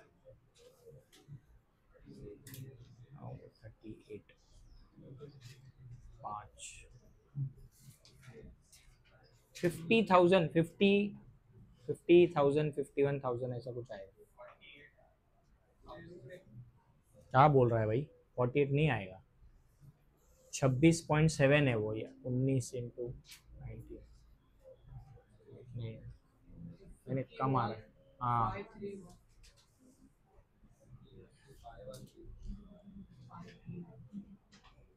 38 5 50,000 50,000 51,000 ऐसा कुछ आएगा। क्या बोल रहा है भाई? 48 नहीं आएगा, 26.7 है वो, या 19 इंटू 90 मैंने कम आ रहा है। हाँ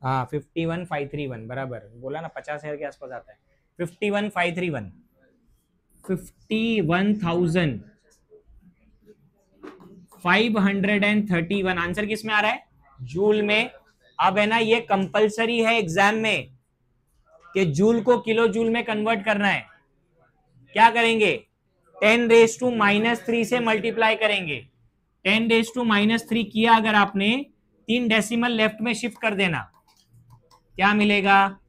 हाँ 51,531 बराबर बोला ना, 50,000 के आसपास आता है। 51,531 51,531 आंसर किस में आ रहा है? जूल में। अब है ना ये कंपलसरी है एग्जाम में कि जूल को किलो जूल में कन्वर्ट करना है। क्या करेंगे? 10⁻³ से मल्टीप्लाई करेंगे। 10⁻³ किया अगर आपने, 3 डेसिमल लेफ्ट में शिफ्ट कर देना, क्या मिलेगा?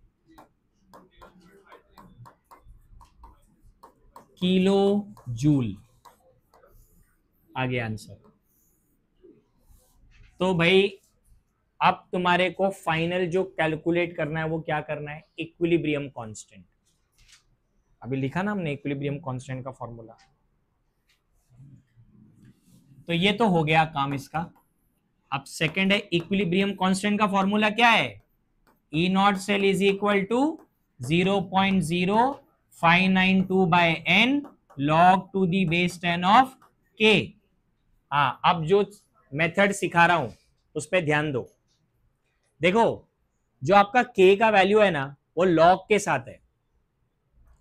किलो जूल आ गया आंसर। तो भाई अब तुम्हारे को फाइनल जो कैलकुलेट करना है वो क्या करना है? Equilibrium constant. अभी लिखा ना हमने इक्विलिब्रियम कांस्टेंट का फॉर्मूला। तो ये तो हो गया काम इसका। अब सेकंड है इक्विलिब्रियम कांस्टेंट का फॉर्मूला क्या है? E not cell is equal to 0.0592 by n log to the base 10 of k। हाँ अब जो मेथड सिखा रहा हूं उस पर ध्यान दो। देखो जो आपका k का वैल्यू है ना वो log के साथ है।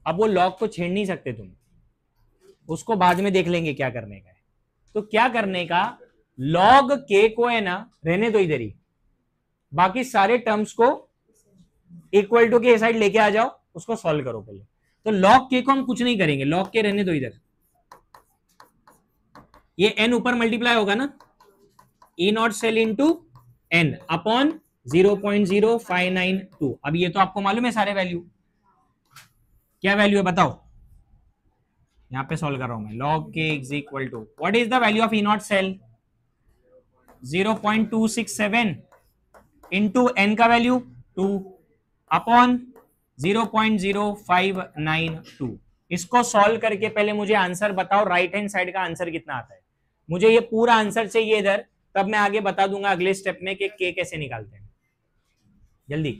अब वो log को छेड़ नहीं सकते तुम, उसको बाद में देख लेंगे क्या करने का है। तो क्या करने का, log k को है ना रहने दो इधर ही, बाकी सारे टर्म्स को इक्वल टू के साइड लेके आ जाओ, उसको सॉल्व करो पहले। तो log k को हम कुछ नहीं करेंगे, log k रहने दो इधर, ये n ऊपर मल्टीप्लाई होगा ना, E not cell into n upon 0.0592। अब ये तो आपको मालूम है सारे वैल्यू, क्या वैल्यू है बताओ, यहां पे सॉल्व कर रहा हूं मैं। log k is equal to what is the value of E not cell, 0.267 into n का वैल्यू 2 अपॉन 0.0592। इसको सॉल्व करके पहले मुझे आंसर बताओ, राइट हैंड साइड का आंसर कितना आता है। मुझे ये पूरा आंसर चाहिए इधर, तब मैं आगे बता दूंगा अगले स्टेप में कि k कैसे निकालते हैं। जल्दी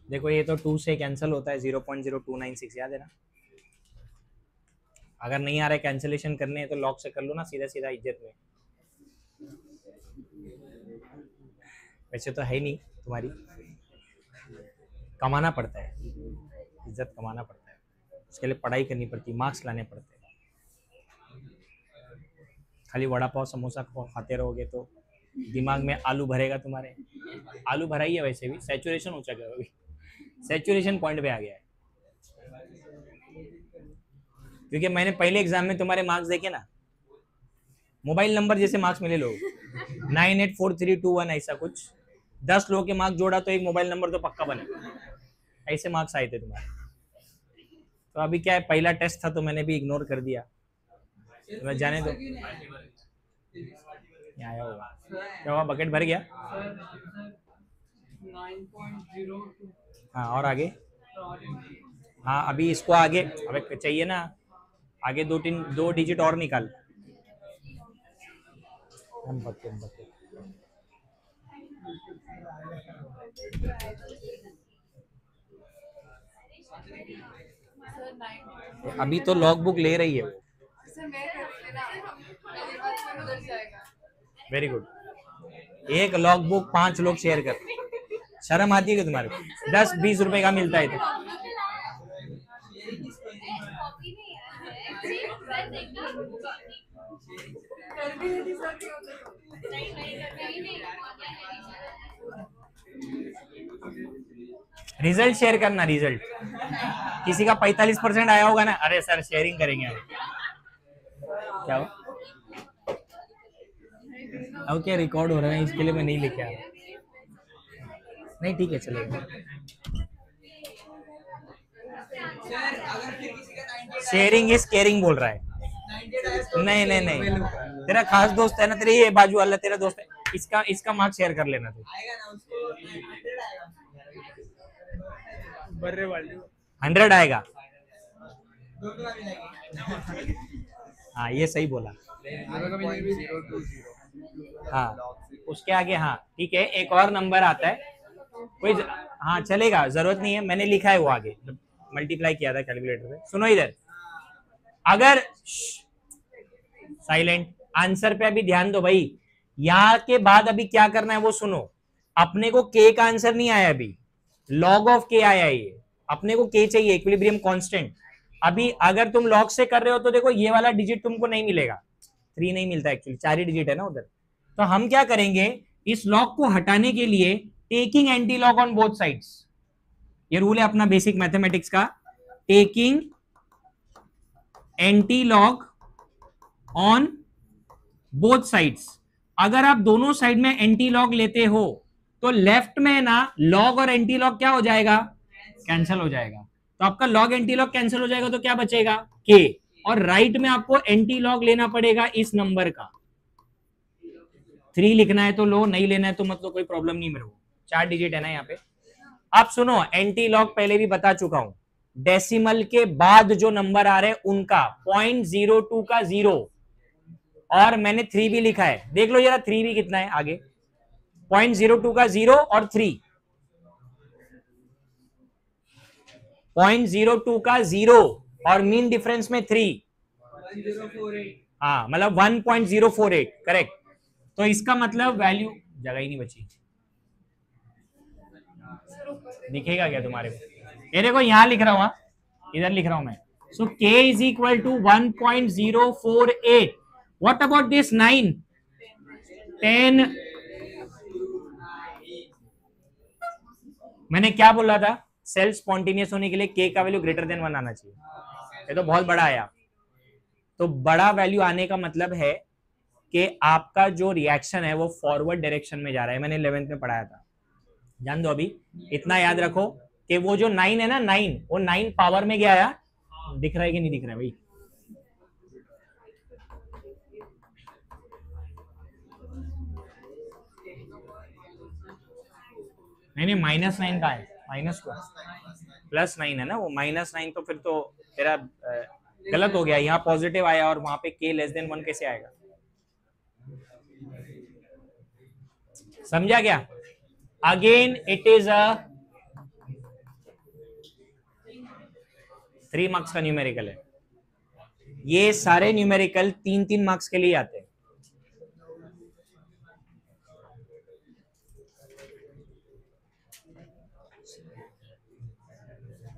देखो, ये तो 2 से कैंसिल होता है, 0.0296 याद है ना। अगर नहीं आ रहा है कैंसिलेशन करने हैं तो लॉग से कर लो ना, सीधा सीधा इज्जत में। वैसे तो है नहीं तुम्हारी, कमाना पड़ता है, इज्जत कमाना पड़ता है, उसके लिए पढ़ाई करनी पड़ती है, मार्क्स लाने पड़ते हैं। खाली वड़ा पाव समोसा खाते रहोगे तो दिमाग में आलू भरेगा तुम्हारे। आलू भरा ही है वैसे भी, सैचुरेशन हो चुका है अभी, सैचुरेशन पॉइंट पे आ गया है। क्योंकि मैंने पहले एग्जाम में तुम्हारे मार्क्स देखे ना, मोबाइल नंबर जैसे मार्क्स मिले लोग 984321 ऐसा कुछ, 10 लोगों के मार्क्स जोड़ा तो एक मोबाइल नंबर तो पक्का बने, ऐसे मार्क्स आए थे तुम्हारे। तो अभी क्या है, पहला टेस्ट था तो मैंने भी इग्नोर कर दिया, तो मैं जाने दो। यहाँ आया होगा, क्या हुआ, बकेट भर गया। 9.02। हाँ और आगे, हाँ अभी इसको आगे, अबे चाहिए ना आगे, 2 डिजिट और निकाल। अभी तो लॉग बुक ले रही है वो। वेरी गुड, एक लॉग बुक 5 लोग शेयर कर, शर्म आती है कि तुम्हारे को? 10-20 रुपए का मिलता है तो। रिजल्ट शेयर करना, रिजल्ट किसी का 45% आया होगा ना, अरे सर शेयरिंग करेंगे क्या हो? अब क्या रिकॉर्ड हो रहा है, इसके लिए मैं नहीं लेके आ रहा। नहीं ठीक है चलेगा। शेयरिंग इज केयरिंग बोल रहा है। नहीं नहीं नहीं, तेरा खास दोस्त है ना, तेरे ये बाजू वाला तेरा दोस्त है, इसका मार्क्स शेयर कर लेना तू। 100 आएगा। हाँ ये सही बोला। हाँ उसके आगे, हाँ ठीक है, एक और नंबर आता है कोई, हाँ चलेगा, जरूरत नहीं है, मैंने लिखा है वो आगे, मल्टीप्लाई किया था कैलकुलेटर पे। सुनो इधर, अगर साइलेंट, आंसर पे अभी ध्यान दो भाई, यहाँ के बाद अभी क्या करना है वो सुनो। अपने को के का आंसर नहीं आया अभी, लॉग ऑफ के आया है, ये अपने को के चाहिए, इक्विलिब्रियम कांस्टेंट। अभी अगर तुम लॉग से कर रहे हो तो देखो ये वाला डिजिट तुमको नहीं मिलेगा, 3 नहीं मिलता एक्चुअली, 4 ही डिजिट है ना उधर। तो हम क्या करेंगे, इस लॉग को हटाने के लिए taking anti log on both sides, ये रूल है अपना बेसिक मैथमेटिक्स का, taking anti log on both sides. अगर आप दोनों साइड में एंटी लॉग लेते हो तो लेफ्ट में ना लॉग और एंटी लॉग क्या हो जाएगा, कैंसिल हो जाएगा। तो आपका लॉग एंटी लॉग कैंसिल हो जाएगा तो क्या बचेगा, के, और राइट में आपको एंटी लॉग लेना पड़ेगा इस नंबर का। 3 लिखना है तो लो, नहीं लेना है तो मतलब कोई प्रॉब्लम नहीं मेरे को, 4 डिजिट है ना यहाँ पे। आप सुनो, एंटी लॉग पहले भी बता चुका हूं, डेसिमल के बाद जो नंबर आ रहे हैं उनका 0.02 का 0, और मैंने 3 भी लिखा है, देख लो जरा 3 भी कितना है आगे, 0.02 का 0 और 3, 0.02 का 0 और मीन डिफरेंस में 3, 1048 हाँ मतलब 1.048 करेक्ट। तो इसका मतलब वैल्यू, जगह ही नहीं बची, दिखेगा क्या तुम्हारे को? ये देखो यहां लिख रहा हूं, इधर लिख रहा हूं मैं। So k is equal to 1.048। What about this 9, 10? मैंने क्या बोला था? सेल्फ स्पॉन्टेनियस होने के लिए k का वैल्यू ग्रेटर देन 1 आना चाहिए। ये तो बहुत बड़ा आया। तो बड़ा वैल्यू आने का मतलब है कि आपका जो रिएक्शन है वो फॉरवर्ड डायरेक्शन में जा रहा है। मैंने 11th में पढ़ाया था, जान दो अभी। इतना याद रखो कि वो जो 9 है ना, 9 वो 9 पावर में गया है। दिख रहा है कि नहीं दिख रहा है भाई? नहीं -9 का है, -2 +9 है ना वो, -9 तो फिर तो तेरा गलत हो गया। यहाँ पॉजिटिव आया और वहां पे k लेस देन 1 कैसे आएगा? समझा क्या? Again it is a 3 marks का न्यूमेरिकल है। ये सारे न्यूमेरिकल 3-3 मार्क्स के लिए आते हैं।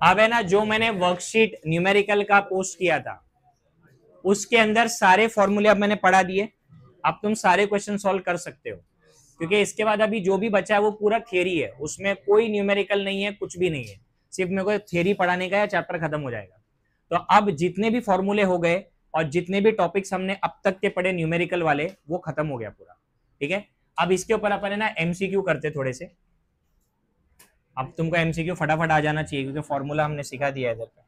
अब है ना, जो मैंने वर्कशीट न्यूमेरिकल का पोस्ट किया था उसके अंदर सारे फॉर्मूले अब मैंने पढ़ा दिए। अब तुम सारे क्वेश्चन सॉल्व कर सकते हो, क्योंकि इसके बाद अभी जो भी बचा है वो पूरा थियरी है, उसमें कोई न्यूमेरिकल नहीं है, कुछ भी नहीं है। सिर्फ मेरे को थियरी पढ़ाने का है, चैप्टर खत्म हो जाएगा। तो अब जितने भी फॉर्मूले हो गए और जितने भी टॉपिक्स हमने अब तक के पढ़े न्यूमेरिकल वाले, वो खत्म हो गया पूरा। ठीक है, अब इसके ऊपर अपन है ना एमसीक्यू करते थोड़े से। अब तुमको एमसीक्यू फटाफट आ जाना चाहिए, क्योंकि फॉर्मूला हमने सिखा दिया है इधर पे।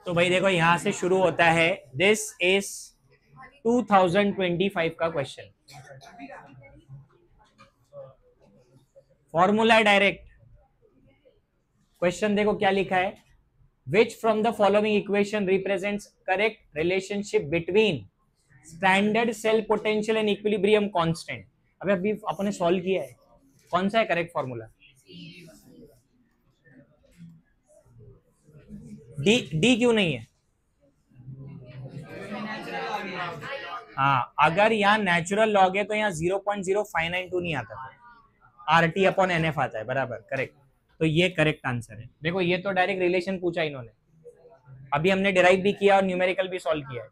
तो भाई देखो यहां से शुरू होता है, दिस इज 2025 का क्वेश्चन। फॉर्मूला है डायरेक्ट। क्वेश्चन देखो क्या लिखा है, which from the following equation represents correct relationship between standard cell potential and equilibrium constant. अभी अपने सॉल्व किया है, कौन सा है करेक्ट फॉर्मूला? डी क्यों नहीं है? हाँ, अगर यहाँ नेचुरल लॉग है तो यहाँ 0.0592 नहीं आता, RT अपॉन NF आता है, बराबर करेक्ट। तो ये करेक्ट आंसर है। देखो ये तो डायरेक्ट रिलेशन पूछा इन्होंने, अभी हमने डिराइव भी किया और न्यूमेरिकल भी सॉल्व किया है।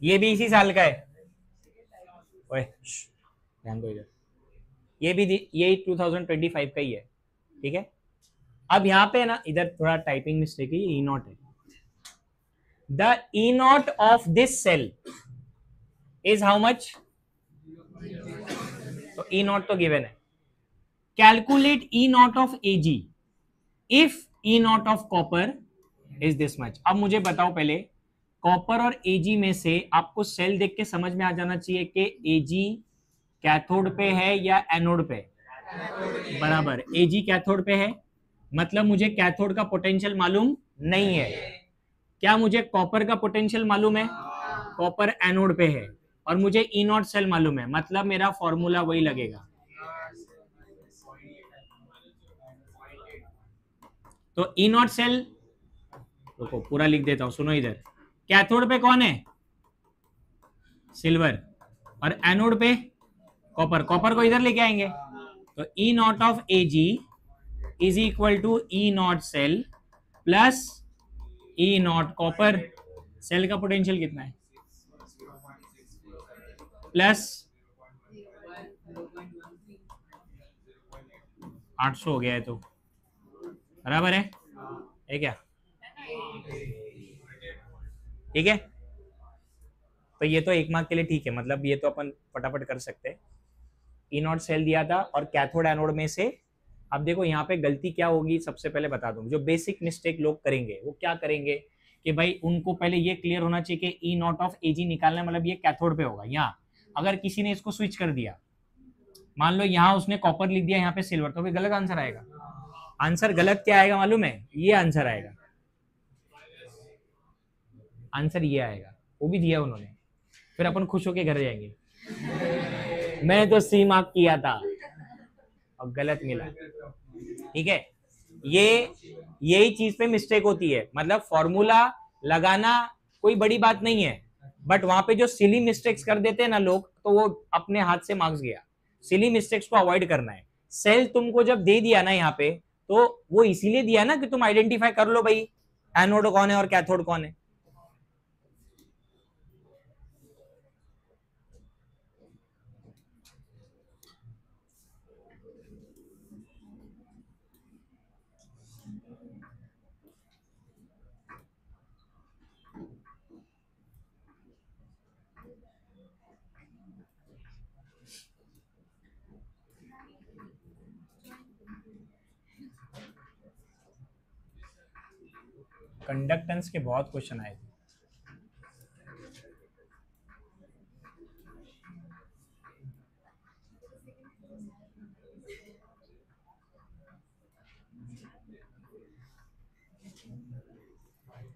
ये भी इसी साल का है, ओए ध्यान दो इधर। ये भी ये 2025 का ही है। ठीक है, अब यहाँ पे ना इधर थोड़ा टाइपिंग मिस्टेक है, ये ई नॉट है। The E not of this cell is how much? तो ई नॉट तो गिवन है। Calculate E not of Ag if E not of copper is this much. अब मुझे बताओ पहले, कॉपर और एजी में से आपको सेल देख के समझ में आ जाना चाहिए कि एजी कैथोड पे है या एनोड पे। बराबर, एजी कैथोड पे है, मतलब मुझे कैथोड का पोटेंशियल मालूम नहीं है। क्या मुझे कॉपर का पोटेंशियल मालूम है? कॉपर एनोड पे है, और मुझे ई नॉट सेल मालूम है, मतलब मेरा फॉर्मूला वही लगेगा। तो ई नॉट सेल देखो पूरा लिख देता हूं, सुनो इधर। कैथोड पे कौन है? सिल्वर, और एनोड पे कॉपर। कॉपर को इधर लेके आएंगे, तो E not of A G is equal to E not cell plus E nought copper. Cell का पोटेंशियल कितना है? प्लस 800 हो गया है, तो बराबर है क्या? ठीक है, तो ये तो 1 मार्क के लिए ठीक है, मतलब ये तो अपन फटाफट कर सकते हैं। ई नॉट सेल दिया था और कैथोड एनोड में से, अब देखो यहाँ पे गलती क्या होगी, सबसे पहले बता दूं, जो बेसिक मिस्टेक लोग करेंगे वो क्या करेंगे कि भाई उनको पहले ये क्लियर होना चाहिए कि ई नॉट ऑफ एजी निकालना मतलब ये कैथोड पे होगा। यहाँ अगर किसी ने इसको स्विच कर दिया, मान लो यहाँ उसने कॉपर लिख दिया, यहाँ पे सिल्वर, तो भी गलत आंसर आएगा। आंसर गलत क्या आएगा मालूम है? ये आंसर आएगा, आंसर ये आएगा, वो भी दिया उन्होंने, फिर अपन खुश होके घर जाएंगे, मैं तो सी मार्क किया था और गलत मिला। ठीक है, ये यही चीज पे मिस्टेक होती है, मतलब फॉर्मूला लगाना कोई बड़ी बात नहीं है, बट वहां पे जो सिली मिस्टेक्स कर देते हैं ना लोग, तो वो अपने हाथ से मार्क्स गया। सिली मिस्टेक्स को अवॉइड करना है। सेल तुमको जब दे दिया ना यहाँ पे, तो वो इसीलिए दिया ना कि तुम आइडेंटिफाई कर लो भाई एनोड कौन है और कैथोड कौन है। कंडक्टेंस के बहुत क्वेश्चन आए थे।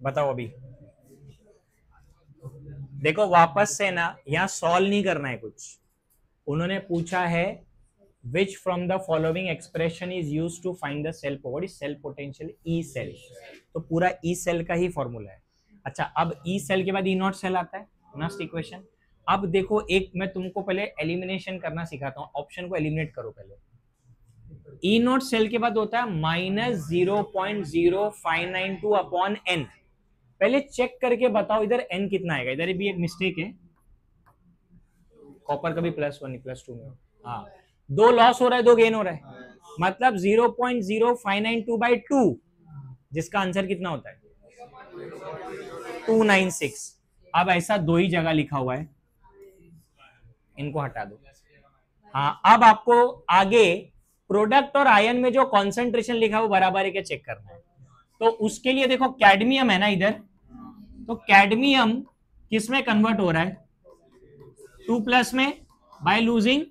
बताओ अभी देखो, वापस से ना यहाँ सॉल्व नहीं करना है कुछ। उन्होंने पूछा है which from the following expression is used to find the cell what is cell potential E cell, तो पूरा ई सेल का ही फॉर्मूला है। अच्छा, अब ई सेल के बाद ई नॉट सेल आता है, नेक्स्ट इक्वेशन। अब देखो, एक मैं तुमको पहले एलिमिनेशन करना सिखाता हूँ, ऑप्शन को एलिमिनेट करो पहले। ई नॉट सेल के बाद होता है -0.0592 अपॉन एन। पहले चेक करके बताओ इधर एन कितना आएगा, इधर भी एक मिस्टेक है, कॉपर का भी +1 +2 में। हाँ, 2 लॉस हो रहा है 2 गेन हो रहा है, मतलब 0.0592/2, जिसका आंसर कितना होता है 296। अब ऐसा 2 ही जगह लिखा हुआ है, इनको हटा दो। हाँ, अब आपको आगे प्रोडक्ट और आयन में जो कॉन्सेंट्रेशन लिखा है वो बराबर है क्या चेक करना है। तो उसके लिए देखो, कैडमियम है ना इधर, तो कैडमियम किस में कन्वर्ट हो रहा है 2+ में बाय लूजिंग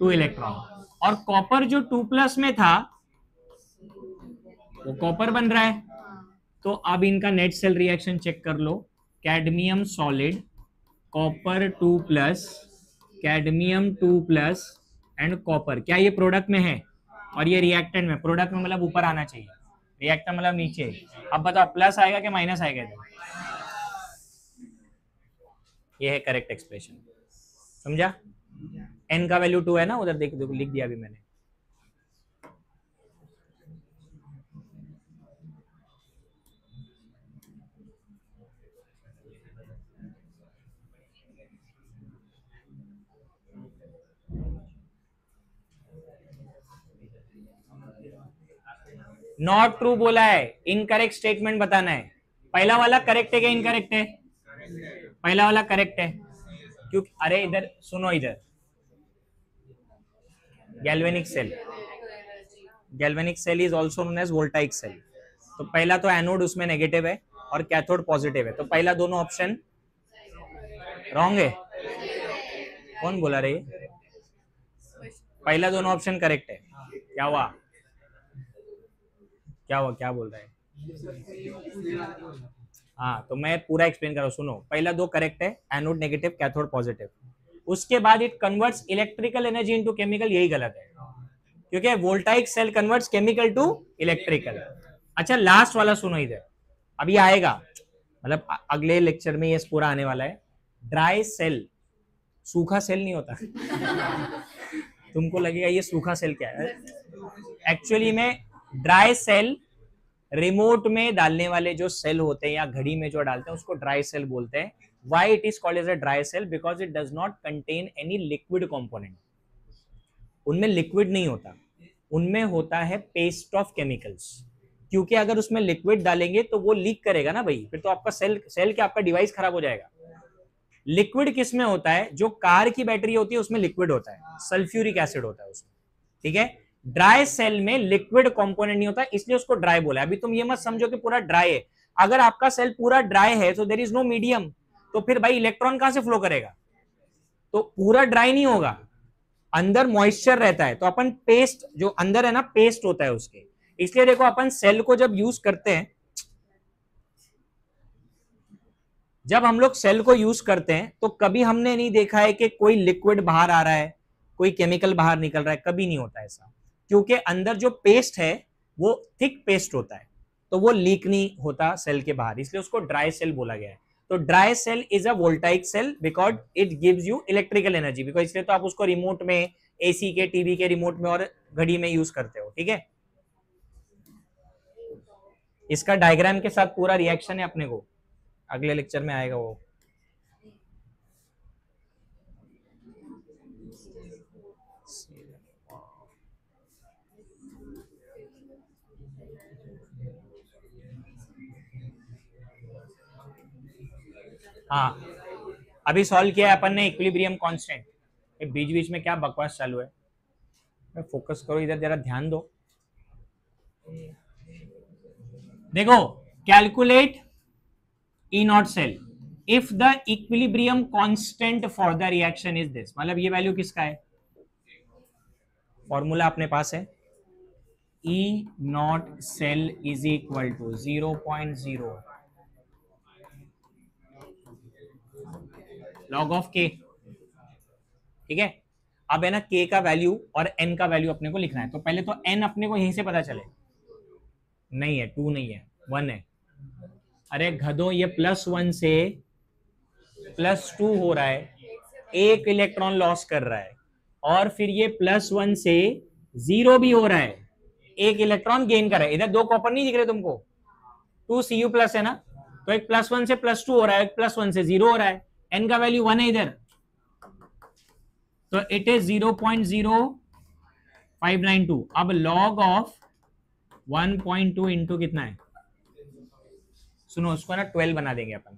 2 इलेक्ट्रॉन, और कॉपर जो 2+ में था वो कॉपर बन रहा है। तो अब इनका नेट सेल रिएक्शन चेक कर लो, cadmium solid, copper 2+, cadmium 2+ and copper, क्या ये प्रोडक्ट में है और ये रिएक्टेंट में। प्रोडक्ट में मतलब ऊपर आना चाहिए, रिएक्टेंट मतलब नीचे। अब बताओ प्लस आएगा कि माइनस आएगा इधर? ये है करेक्ट एक्सप्रेशन, समझा? एन का वैल्यू 2 है ना उधर, देख लिख दिया अभी मैंने। नॉट ट्रू बोला है, इनकरेक्ट स्टेटमेंट बताना है। पहला वाला करेक्ट है क्या इनकरेक्ट है? पहला वाला करेक्ट है, क्योंकि अरे इधर सुनो, इधर galvanic cell, galvanic cell is also known as voltaic cell. तो पहला तो एनोड उसमें नेगेटिव है और कैथोड पॉजिटिव है, तो पहला दोनों ऑप्शन रॉन्ग है। कौन बोला रे? पहला दोनों ऑप्शन करेक्ट है। क्या हुआ, क्या हुआ, क्या बोल रहा है? हाँ, तो मैं पूरा एक्सप्लेन कर रहा हूँ, सुनो। पहला 2 करेक्ट है, एनोड नेगेटिव कैथोड पॉजिटिव। उसके बाद it converts electrical energy into chemical, यही गलत है, क्योंकि voltaic cell converts chemical to electrical. अच्छा, लास्ट वाला सुनो इधर, अभी आएगा, मतलब अगले लेक्चर में ये पूरा आने वाला है। ड्राई सेल, सूखा सेल नहीं होता तुमको लगेगा ये सूखा सेल क्या है, एक्चुअली में ड्राई सेल रिमोट में डालने वाले जो सेल होते हैं या घड़ी में जो डालते हैं उसको ड्राई सेल बोलते हैं. Why it is called as a dry cell? Because it does not contain any liquid component. उनमें लिक्विड नहीं होता, उनमें होता है पेस्ट ऑफ केमिकल्स. क्योंकि अगर उसमें लिक्विड डालेंगे तो वो लीक करेगा ना भाई, फिर तो आपका सेल क्या आपका डिवाइस खराब हो जाएगा. लिक्विड किस में होता है? जो कार की बैटरी होती है उसमें लिक्विड होता है, सल्फ्यूरिक एसिड होता है उसमें. ठीक है, ड्राई सेल में लिक्विड कंपोनेंट नहीं होता, इसलिए उसको ड्राई बोला. अभी तुम ये मत समझो कि पूरा ड्राई है. अगर आपका सेल पूरा ड्राई है तो देयर इज नो मीडियम, तो फिर भाई इलेक्ट्रॉन कहां से फ्लो करेगा? तो पूरा ड्राई नहीं होगा, अंदर मॉइस्चर रहता है. तो अपन पेस्ट जो अंदर है ना, पेस्ट होता है उसके. इसलिए देखो अपन सेल को जब यूज करते हैं, जब हम लोग सेल को यूज करते हैं तो कभी हमने नहीं देखा है कि कोई लिक्विड बाहर आ रहा है, कोई केमिकल बाहर निकल रहा है. कभी नहीं होता ऐसा, क्योंकि अंदर जो पेस्ट है वो थिक पेस्ट होता है, तो वो लीक नहीं होता सेल के बाहर, इसलिए उसको ड्राई सेल बोला गया है. तो dry cell is a voltaic cell because it gives you electrical energy. Because इसलिए तो आप उसको रिमोट में, एसी के, टीवी के रिमोट में और घड़ी में यूज करते हो. ठीक है, इसका डायग्राम के साथ पूरा रिएक्शन है, अपने को अगले लेक्चर में आएगा वो. हाँ, अभी सॉल्व किया है अपन ने इक्विलिब्रियम कांस्टेंट. बीच बीच में क्या बकवास चालू है? फोकस करो इधर, जरा ध्यान दो. देखो, calculate E not cell if the equilibrium constant for the reaction is this. मतलब ये वैल्यू किसका है? फॉर्मूला अपने पास है, E not cell is equal to 0.0 log of K. ठीक है, अब है ना के का वैल्यू और एन का वैल्यू अपने को लिखना है. तो पहले तो एन अपने को यहीं से पता चले. नहीं है, 2 नहीं है, 1 है. अरे गधो, ये +1 से +2 हो रहा है, एक इलेक्ट्रॉन लॉस कर रहा है. और फिर ये +1 से 0 भी हो रहा है, एक इलेक्ट्रॉन गेन कर रहा है. इधर 2 कॉपर नहीं दिख रहे तुमको? 2 Cu+ है ना, तो एक +1 से +2 हो रहा है, एक +1 से 0 हो रहा है. एन का वैल्यू 1 है इधर, तो इट इज 0.0592. अब लॉग ऑफ 1.2 इंटू कितना है? सुनो, उसको ना 12 बना देंगे अपन,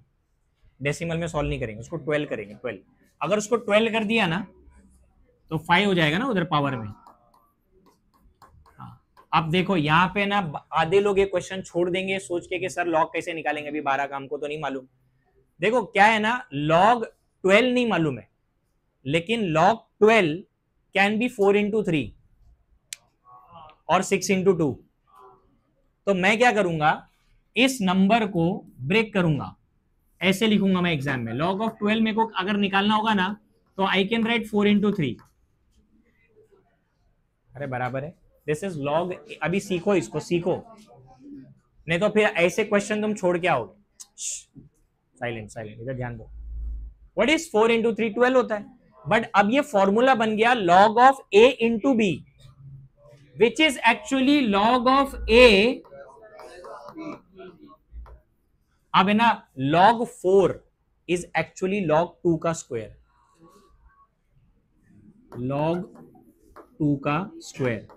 डेसिमल में सॉल्व नहीं करेंगे, उसको 12 करेंगे. 12, अगर उसको 12 कर दिया ना तो 5 हो जाएगा ना उधर पावर में. हाँ, अब देखो यहाँ पे ना आधे लोग ये क्वेश्चन छोड़ देंगे सोच के कि सर लॉग कैसे निकालेंगे, अभी 12 का हमको तो नहीं मालूम. देखो क्या है ना, लॉग 12 नहीं मालूम है, लेकिन log 12 कैन बी 4 into 3 और 6 into 2. तो मैं क्या करूंगा, इस नंबर को ब्रेक करूंगा, ऐसे लिखूंगा मैं एग्जाम में. log of 12 मेरे को अगर निकालना होगा ना तो आई कैन राइट 4 into 3. अरे बराबर है, दिस इज log. अभी सीखो, इसको सीखो, नहीं तो फिर ऐसे क्वेश्चन तुम छोड़ के आओगे. साइलेंट साइलेंट, इधर ध्यान दो. What is 4 into 3? 12 होता है. बट अब ये फॉर्मूला बन गया log of a into b, which is actually log of a. अब है ना, log 4 is actually log 2 का स्क्वायर. log 2 का स्क्वायर.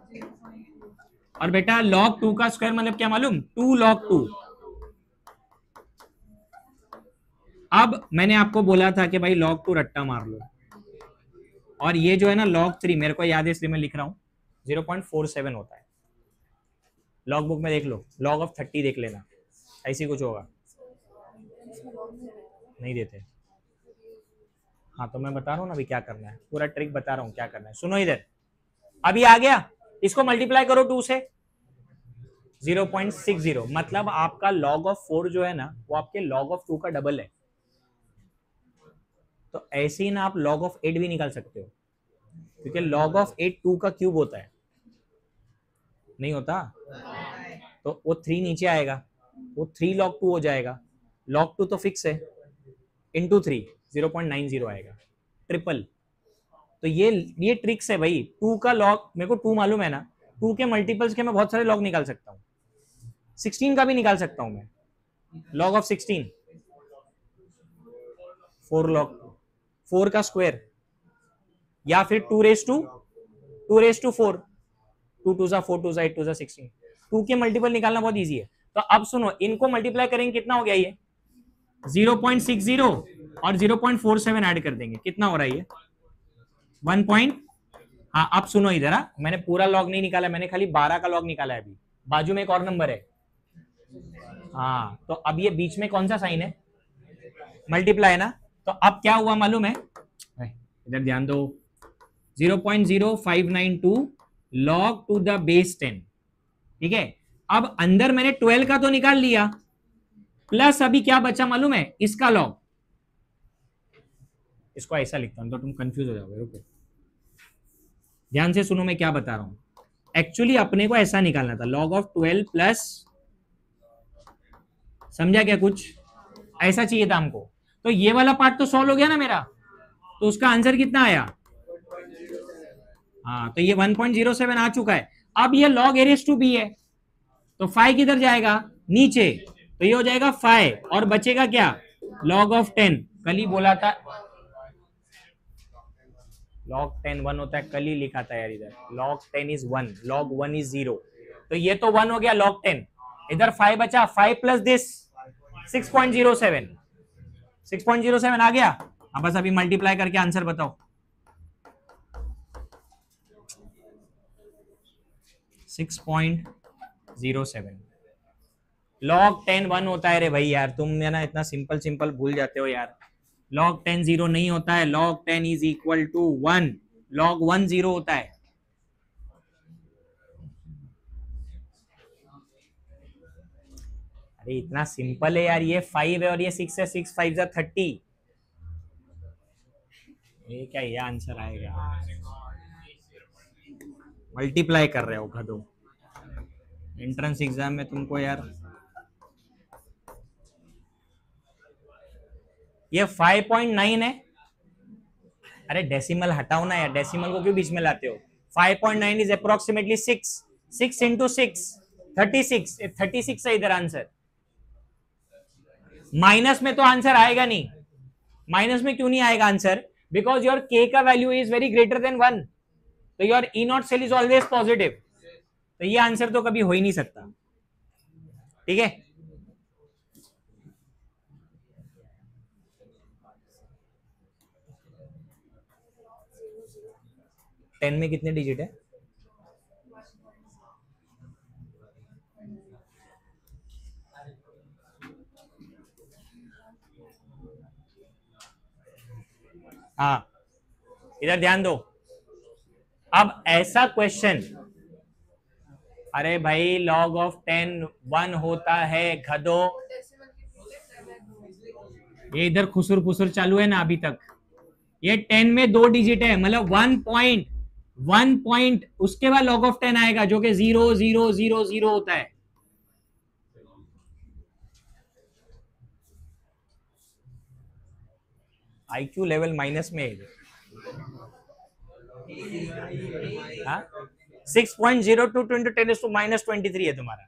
और बेटा log 2 का स्क्वायर मतलब क्या मालूम? 2 log 2. अब मैंने आपको बोला था कि भाई log 2 रट्टा मार लो, और ये जो है ना log 3 मेरे को याद है इसलिए मैं लिख रहा हूं, 0.47 होता है. लॉग बुक में देख लो, log of 30 देख लेना, ऐसी कुछ होगा. नहीं देते. हाँ, तो मैं बता रहा हूँ ना अभी क्या करना है, पूरा ट्रिक बता रहा हूँ क्या करना है. सुनो इधर, अभी आ गया, इसको मल्टीप्लाई करो 2 से, 0.60. मतलब आपका log of 4 जो है ना वो आपके log of 2 का डबल है. तो ऐसे ही ना आप log of 8 भी निकाल सकते हो, क्योंकि log of 8 2 का क्यूब होता है. नहीं होता? तो वो 3 नीचे आएगा, वो 3 log 2 हो जाएगा. log 2 तो फिक्स है, इंटू 3 0.90 आएगा, ट्रिपल. तो ये ट्रिक्स है भाई. 2 का log, मेरे को 2 मालूम है ना, 2 के मल्टीपल्स के मैं बहुत सारे log निकाल सकता हूँ. 16 का भी निकाल सकता हूं मैं, लॉग ऑफ 16 4 लॉग 4 का स्क्वायर, या फिर 2 रेज टू 4, 2 2 जा 4, 2 जा 8, 2 जा 16, 2 के मल्टीपल निकालना बहुत इजी है। तो अब सुनो, इनको मल्टीप्लाई करेंगे, कितना हो गया ये 0.60 और 0.47 ऐड कर देंगे, कितना हो रहा है ये 1. हाँ अब सुनो इधर, मैंने पूरा लॉग नहीं निकाला, मैंने खाली 12 का लॉग निकाला है। अभी बाजू में एक और नंबर है, हाँ तो अब ये बीच में कौन सा साइन है, मल्टीप्लाई है ना। तो अब क्या हुआ मालूम है, इधर ध्यान दो, 0.0592 log टू द बेस 10, ठीक है। अब अंदर मैंने 12 का तो निकाल लिया, प्लस अभी क्या बचा मालूम है, इसका लॉग। इसको ऐसा लिखता हूं तो तुम कंफ्यूज हो जाओगे, रुको ध्यान से सुनो मैं क्या बता रहा हूं। एक्चुअली अपने को ऐसा निकालना था, log ऑफ 12 प्लस, समझा क्या, कुछ ऐसा चाहिए था हमको। तो ये वाला पार्ट तो सॉल्व हो गया ना मेरा, तो उसका आंसर कितना आया, हाँ तो ये 1.07 आ चुका है। अब ये log a raised to b है, तो 5 किधर जाएगा, नीचे, तो ये हो जाएगा 5 और बचेगा क्या, log ऑफ 10। कल ही बोला था log 10 1 होता है, कल ही लिखा था यार इधर, log 10 is 1, log 1 is 0, तो ये तो 1 हो गया log 10, इधर 5 बचा, 5 प्लस दिस 6.07, 6.07 आ गया। अब बस अभी मल्टीप्लाई करके आंसर बताओ, 6.07, log 10 1 होता है रे भाई, यार तुम ना इतना सिंपल सिंपल भूल जाते हो यार। log 10 0 नहीं होता है, log 10 is equal to 1, log 1 0 होता है। अरे इतना सिंपल है यार, ये 5 है और ये 6 है, 6 5 जा 30, ये क्या ये आंसर आएगा, मल्टीप्लाई कर रहे हो गधो, एंट्रेंस एग्जाम में तुमको यार। ये 5.9 है, अरे डेसिमल हटाओ ना यार, डेसिमल को क्यों बीच में लाते हो। 5.9 इज अप्रोक्सीमेटली 6 इंटू 6 36 है इधर आंसर। माइनस में तो आंसर आएगा नहीं, माइनस में क्यों नहीं आएगा आंसर, बिकॉज योर के का value is very greater than 1, तो your E not cell is always positive, तो ये आंसर तो कभी हो ही नहीं सकता, ठीक है। टेन में कितने डिजिट है, हाँ इधर ध्यान दो। अब ऐसा क्वेश्चन, अरे भाई log ऑफ 10 1 होता है गधो, ये इधर खुसुर फुसुर चालू है ना अभी तक। ये 10 में 2 डिजिट है, मतलब 1 पॉइंट उसके बाद log ऑफ 10 आएगा, जो कि 0 0 0 0 होता है। आईक्यू लेवल माइनस में है, 6.02 × 10⁻³ है तुम्हारा,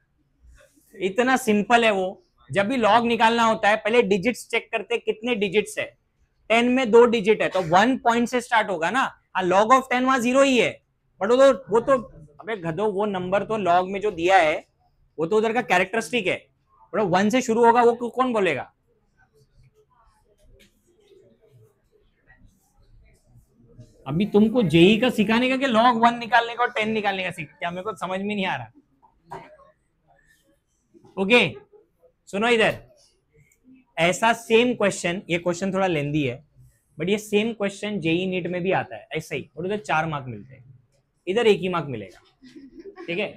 इतना सिंपल है वो। जब भी लॉग निकालना होता है पहले डिजिट्स चेक करते हैं कितने डिजिट्स है, 10 में 2 डिजिट है तो 1 पॉइंट से स्टार्ट होगा ना। हाँ लॉग ऑफ 10 वहां 0 ही है, बट वो तो अबे गधो, वो नंबर तो लॉग में जो दिया है वो तो उधर का कैरेक्टरिस्टिक है, बट 1 से शुरू होगा वो कौन बोलेगा। अभी तुमको जेई का सिखाने का कि log 1 निकालने का और 10 निकालने का सीख, क्या मेरे को समझ में नहीं आ रहा। ओके सुनो इधर, ऐसा सेम क्वेश्चन, ये क्वेश्चन थोड़ा लेंदी है बट ये सेम क्वेश्चन जेई नीट में भी आता है ऐसा ही, और उधर 4 मार्क मिलते हैं, इधर 1 ही मार्क मिलेगा, ठीक है।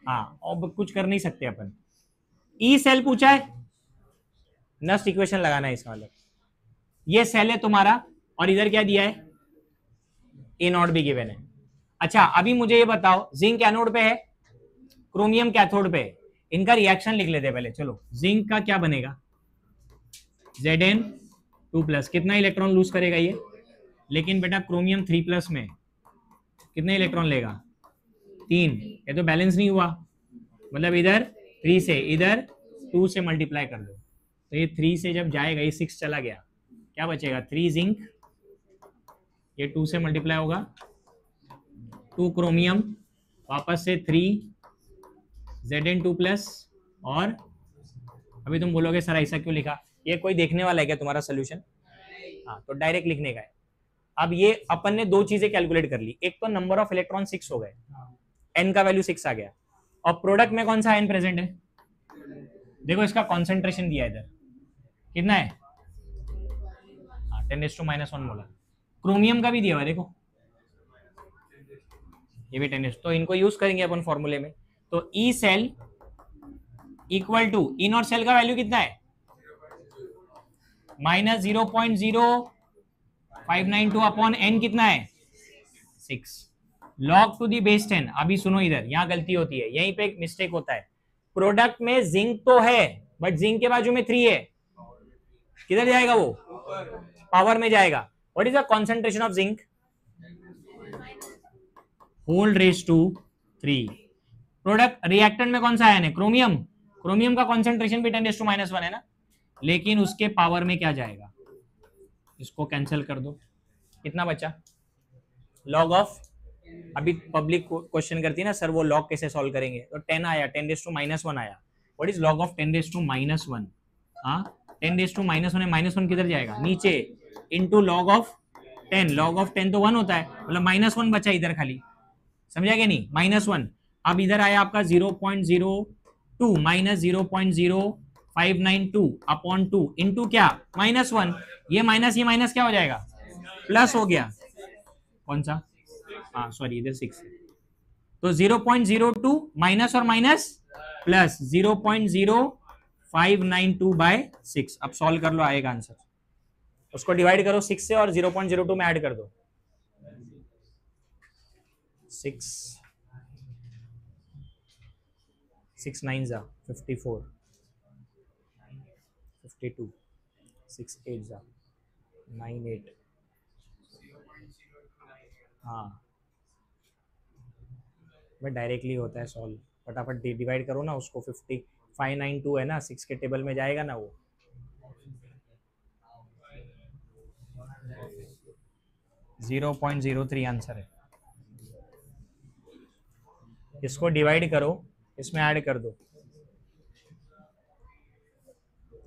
हाँ अब कुछ कर नहीं सकते अपन। ई सेल पूछा है, नस्ट इक्वेशन लगाना है इसका मतलब, ये सेल है तुम्हारा और इधर क्या दिया है, ए नॉट भी गिवन है। अच्छा अभी मुझे ये बताओ, जिंक एनोड पे है, क्रोमियम कैथोड पे है, इनका रिएक्शन लिख लेते हैं पहले। चलो जिंक का क्या बनेगा, Zn2+, कितना इलेक्ट्रॉन लूज करेगा ये, लेकिन बेटा क्रोमियम 3+ में कितने इलेक्ट्रॉन लेगा, 3, ये तो बैलेंस नहीं हुआ, मतलब इधर 3 से इधर 2 से मल्टीप्लाई कर दो, तो ये 3 से जब जाएगा ये 6 चला गया, क्या बचेगा 3 जिंक, ये 2 से मल्टीप्लाई होगा 2 क्रोमियम, वापस से 3 Zn2+, और अभी तुम बोलोगे सर ऐसा क्यों लिखा, ये कोई देखने वाला है क्या तुम्हारा सोल्यूशन? हाँ, तो डायरेक्ट लिखने का है। अब ये अपन ने दो चीजें कैलकुलेट कर ली, एक तो नंबर ऑफ इलेक्ट्रॉन 6 हो गए, n का वैल्यू 6 आ गया, और प्रोडक्ट में कौन सा n प्रेजेंट है, देखो इसका कॉन्सेंट्रेशन दिया इधर कितना है, 10⁻⁻1 मोलर। क्रोमियम का भी दिया हुआ है देखो, ये भी 10, तो इनको यूज करेंगे अपन फॉर्मूले में। तो E cell equal to E not cell का वैल्यू कितना है, -0.0592 अपॉन n कितना है 6 log टू दी बेस 10। अभी सुनो इधर, यहां गलती होती है, यहीं पे एक मिस्टेक होता है, प्रोडक्ट में जिंक तो है बट जिंक के बाजू में 3 है, किधर जाएगा वो, पावर में जाएगा। What is the concentration of zinc, whole raise to 3। Product reactant में कौन सा आयन है, क्रोमियम, क्रोमियम का कॉन्सेंट्रेशन भी 10⁻⁻1 है ना, लेकिन उसके पावर में क्या जाएगा, इसको कैंसिल कर दो, कितना बचा लॉग ऑफ, अभी पब्लिक क्वेश्चन करती है ना सर वो लॉग कैसे सॉल्व करेंगे, तो 10 आया, 10⁻⁻1 आया। व्हाट इज लॉग ऑफ 10⁻⁻1, हाँ 10⁻⁻1 है, -1 किधर जाएगा नीचे, into log of 10, log of 10 तो 1 होता है, मतलब -1 बचा इधर खाली, समझा क्या नहीं, -1। अब इधर आया आपका 0.02 माइनस 0.0592 अपॉन 2 इंटू क्या -1, ये माइनस क्या हो जाएगा, प्लस हो गया, कौन सा, हाँ सॉरी इधर 6, तो 0.02 माइनस और माइनस प्लस 0.0592/6। अब सॉल्व कर लो, आएगा आंसर, उसको डिवाइड करो 6 से और 0.02 में ऐड कर दो, 6 9 जा 54, 52, 6 8 जा 98, हाँ बट डायरेक्टली होता है सॉल्व, फटाफट डिवाइड करो ना उसको, 592 है ना, 6 के टेबल में जाएगा ना वो, .03 आंसर है। इसको डिवाइड करो, इसमें ऐड कर दो,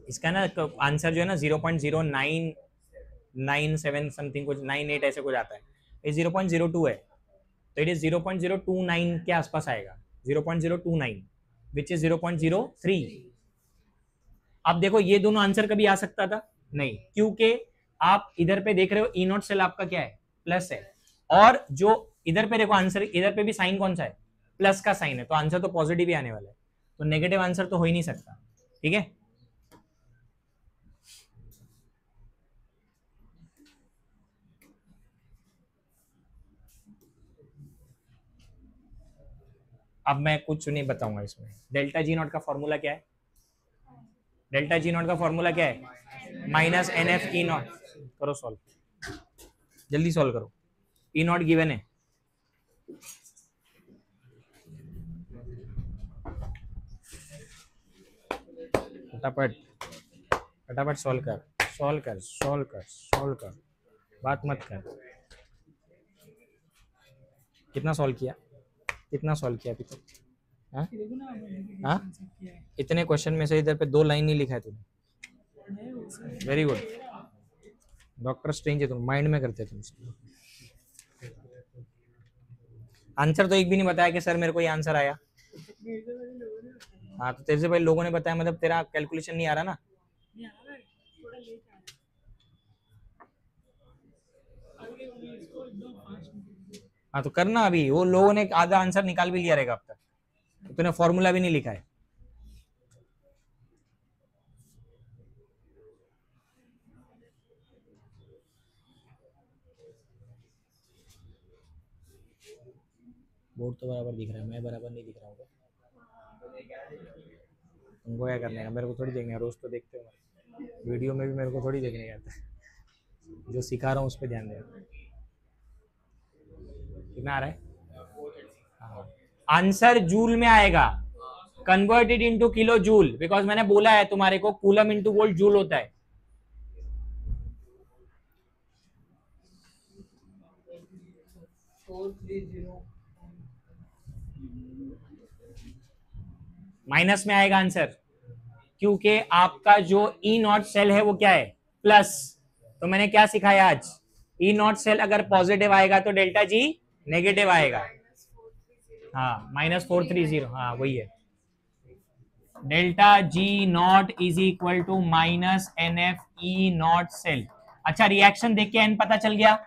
इसका ना आंसर जो है ना 0.0997 समथिंग कुछ 98 ऐसे कुछ आता है, ये 0.02 है, तो इट इज 0.029 के आसपास आएगा, 0.029 विच इज 0.03। अब देखो ये दोनों आंसर कभी आ सकता था नहीं, क्योंकि आप इधर पे देख रहे हो ई नॉट सेल आपका क्या है, प्लस है, और जो इधर पे देखो आंसर, इधर पे भी साइन कौन सा है, प्लस का साइन है, तो आंसर तो पॉजिटिव ही आने वाला है, तो नेगेटिव आंसर तो हो ही नहीं सकता, ठीक है। अब मैं कुछ नहीं बताऊंगा इसमें, डेल्टा जी नॉट का फॉर्मूला क्या है, डेल्टा जी नॉट का फॉर्मूला क्या है, -NF ई नॉट, करो सॉल्व, जल्दी सॉल्व करो, ई नॉट गिवन है, फटाफट फटाफट सॉल्व कर, सॉल्व कर, सॉल्व कर, सॉल्व कर, बात मत कर। कितना सॉल्व किया, कितना सॉल्व किया अभी तक, हाँ इतने क्वेश्चन में से इधर पे 2 लाइन नहीं लिखा है तूने, वेरी गुड, डॉक्टर स्ट्रेंज है तुम, माइंड में करते तुम, आंसर तो एक भी नहीं बताया कि सर मेरे को ये आंसर आया, हाँ तो तेरे से पहले लोगों ने बताया, मतलब तेरा कैलकुलेशन नहीं आ रहा ना, हाँ तो करना, अभी वो लोगों ने आधा आंसर निकाल भी लिया रहेगा अब तक, तो तूने फॉर्मूला भी नहीं लिखा है, बोर्ड तो बराबर दिख रहा है, मैं बराबर नहीं दिख रहा हूँ, तुमको क्या करने का, मेरे को थोड़ी देखने का, रोज तो देखते हो, वीडियो में भी मेरे को थोड़ी देखने का आता है, जो सिखा रहा हूँ उस पर ध्यान देना। कितना आ रहा है, हाँ आंसर जूल में आएगा, converted into kilo joule, because मैंने बोला है तुम्हारे को कूलम इनटू वोल्ट जूल होता है। माइनस में आएगा आंसर, क्योंकि आपका जो ई नॉट सेल है वो क्या है, प्लस। तो मैंने क्या सिखाया आज, ई नॉट सेल अगर पॉजिटिव आएगा तो डेल्टा जी नेगेटिव आएगा। हाँ -430, हाँ वही है, delta G not is equal to minus n F E not cell. अच्छा रिएक्शन देख के एन पता चल गया,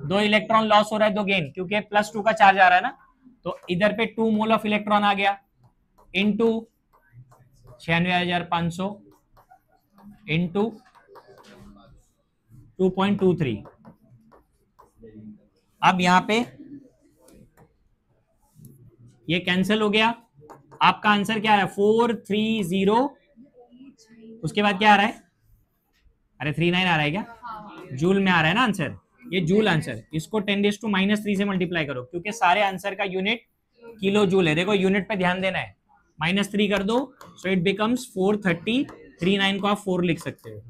2 इलेक्ट्रॉन लॉस हो रहा है 2 गेन, क्योंकि +2 का चार्ज आ रहा है ना, तो इधर पे 2 मोल ऑफ इलेक्ट्रॉन आ गया इनटू 96,500 इंटू 2.23। अब यहां पे ये कैंसिल हो गया, आपका आंसर क्या है 430। उसके बाद क्या आ रहा है, अरे 39 आ रहा है क्या, जूल में आ रहा है ना आंसर, ये जूल आंसर। इसको 10⁻³ से मल्टीप्लाई करो, क्योंकि सारे आंसर का यूनिट किलो जूल है। देखो यूनिट पे ध्यान देना है, -3 कर दो, सो इट बिकम्स 430। 39 को आप 4 लिख सकते हो।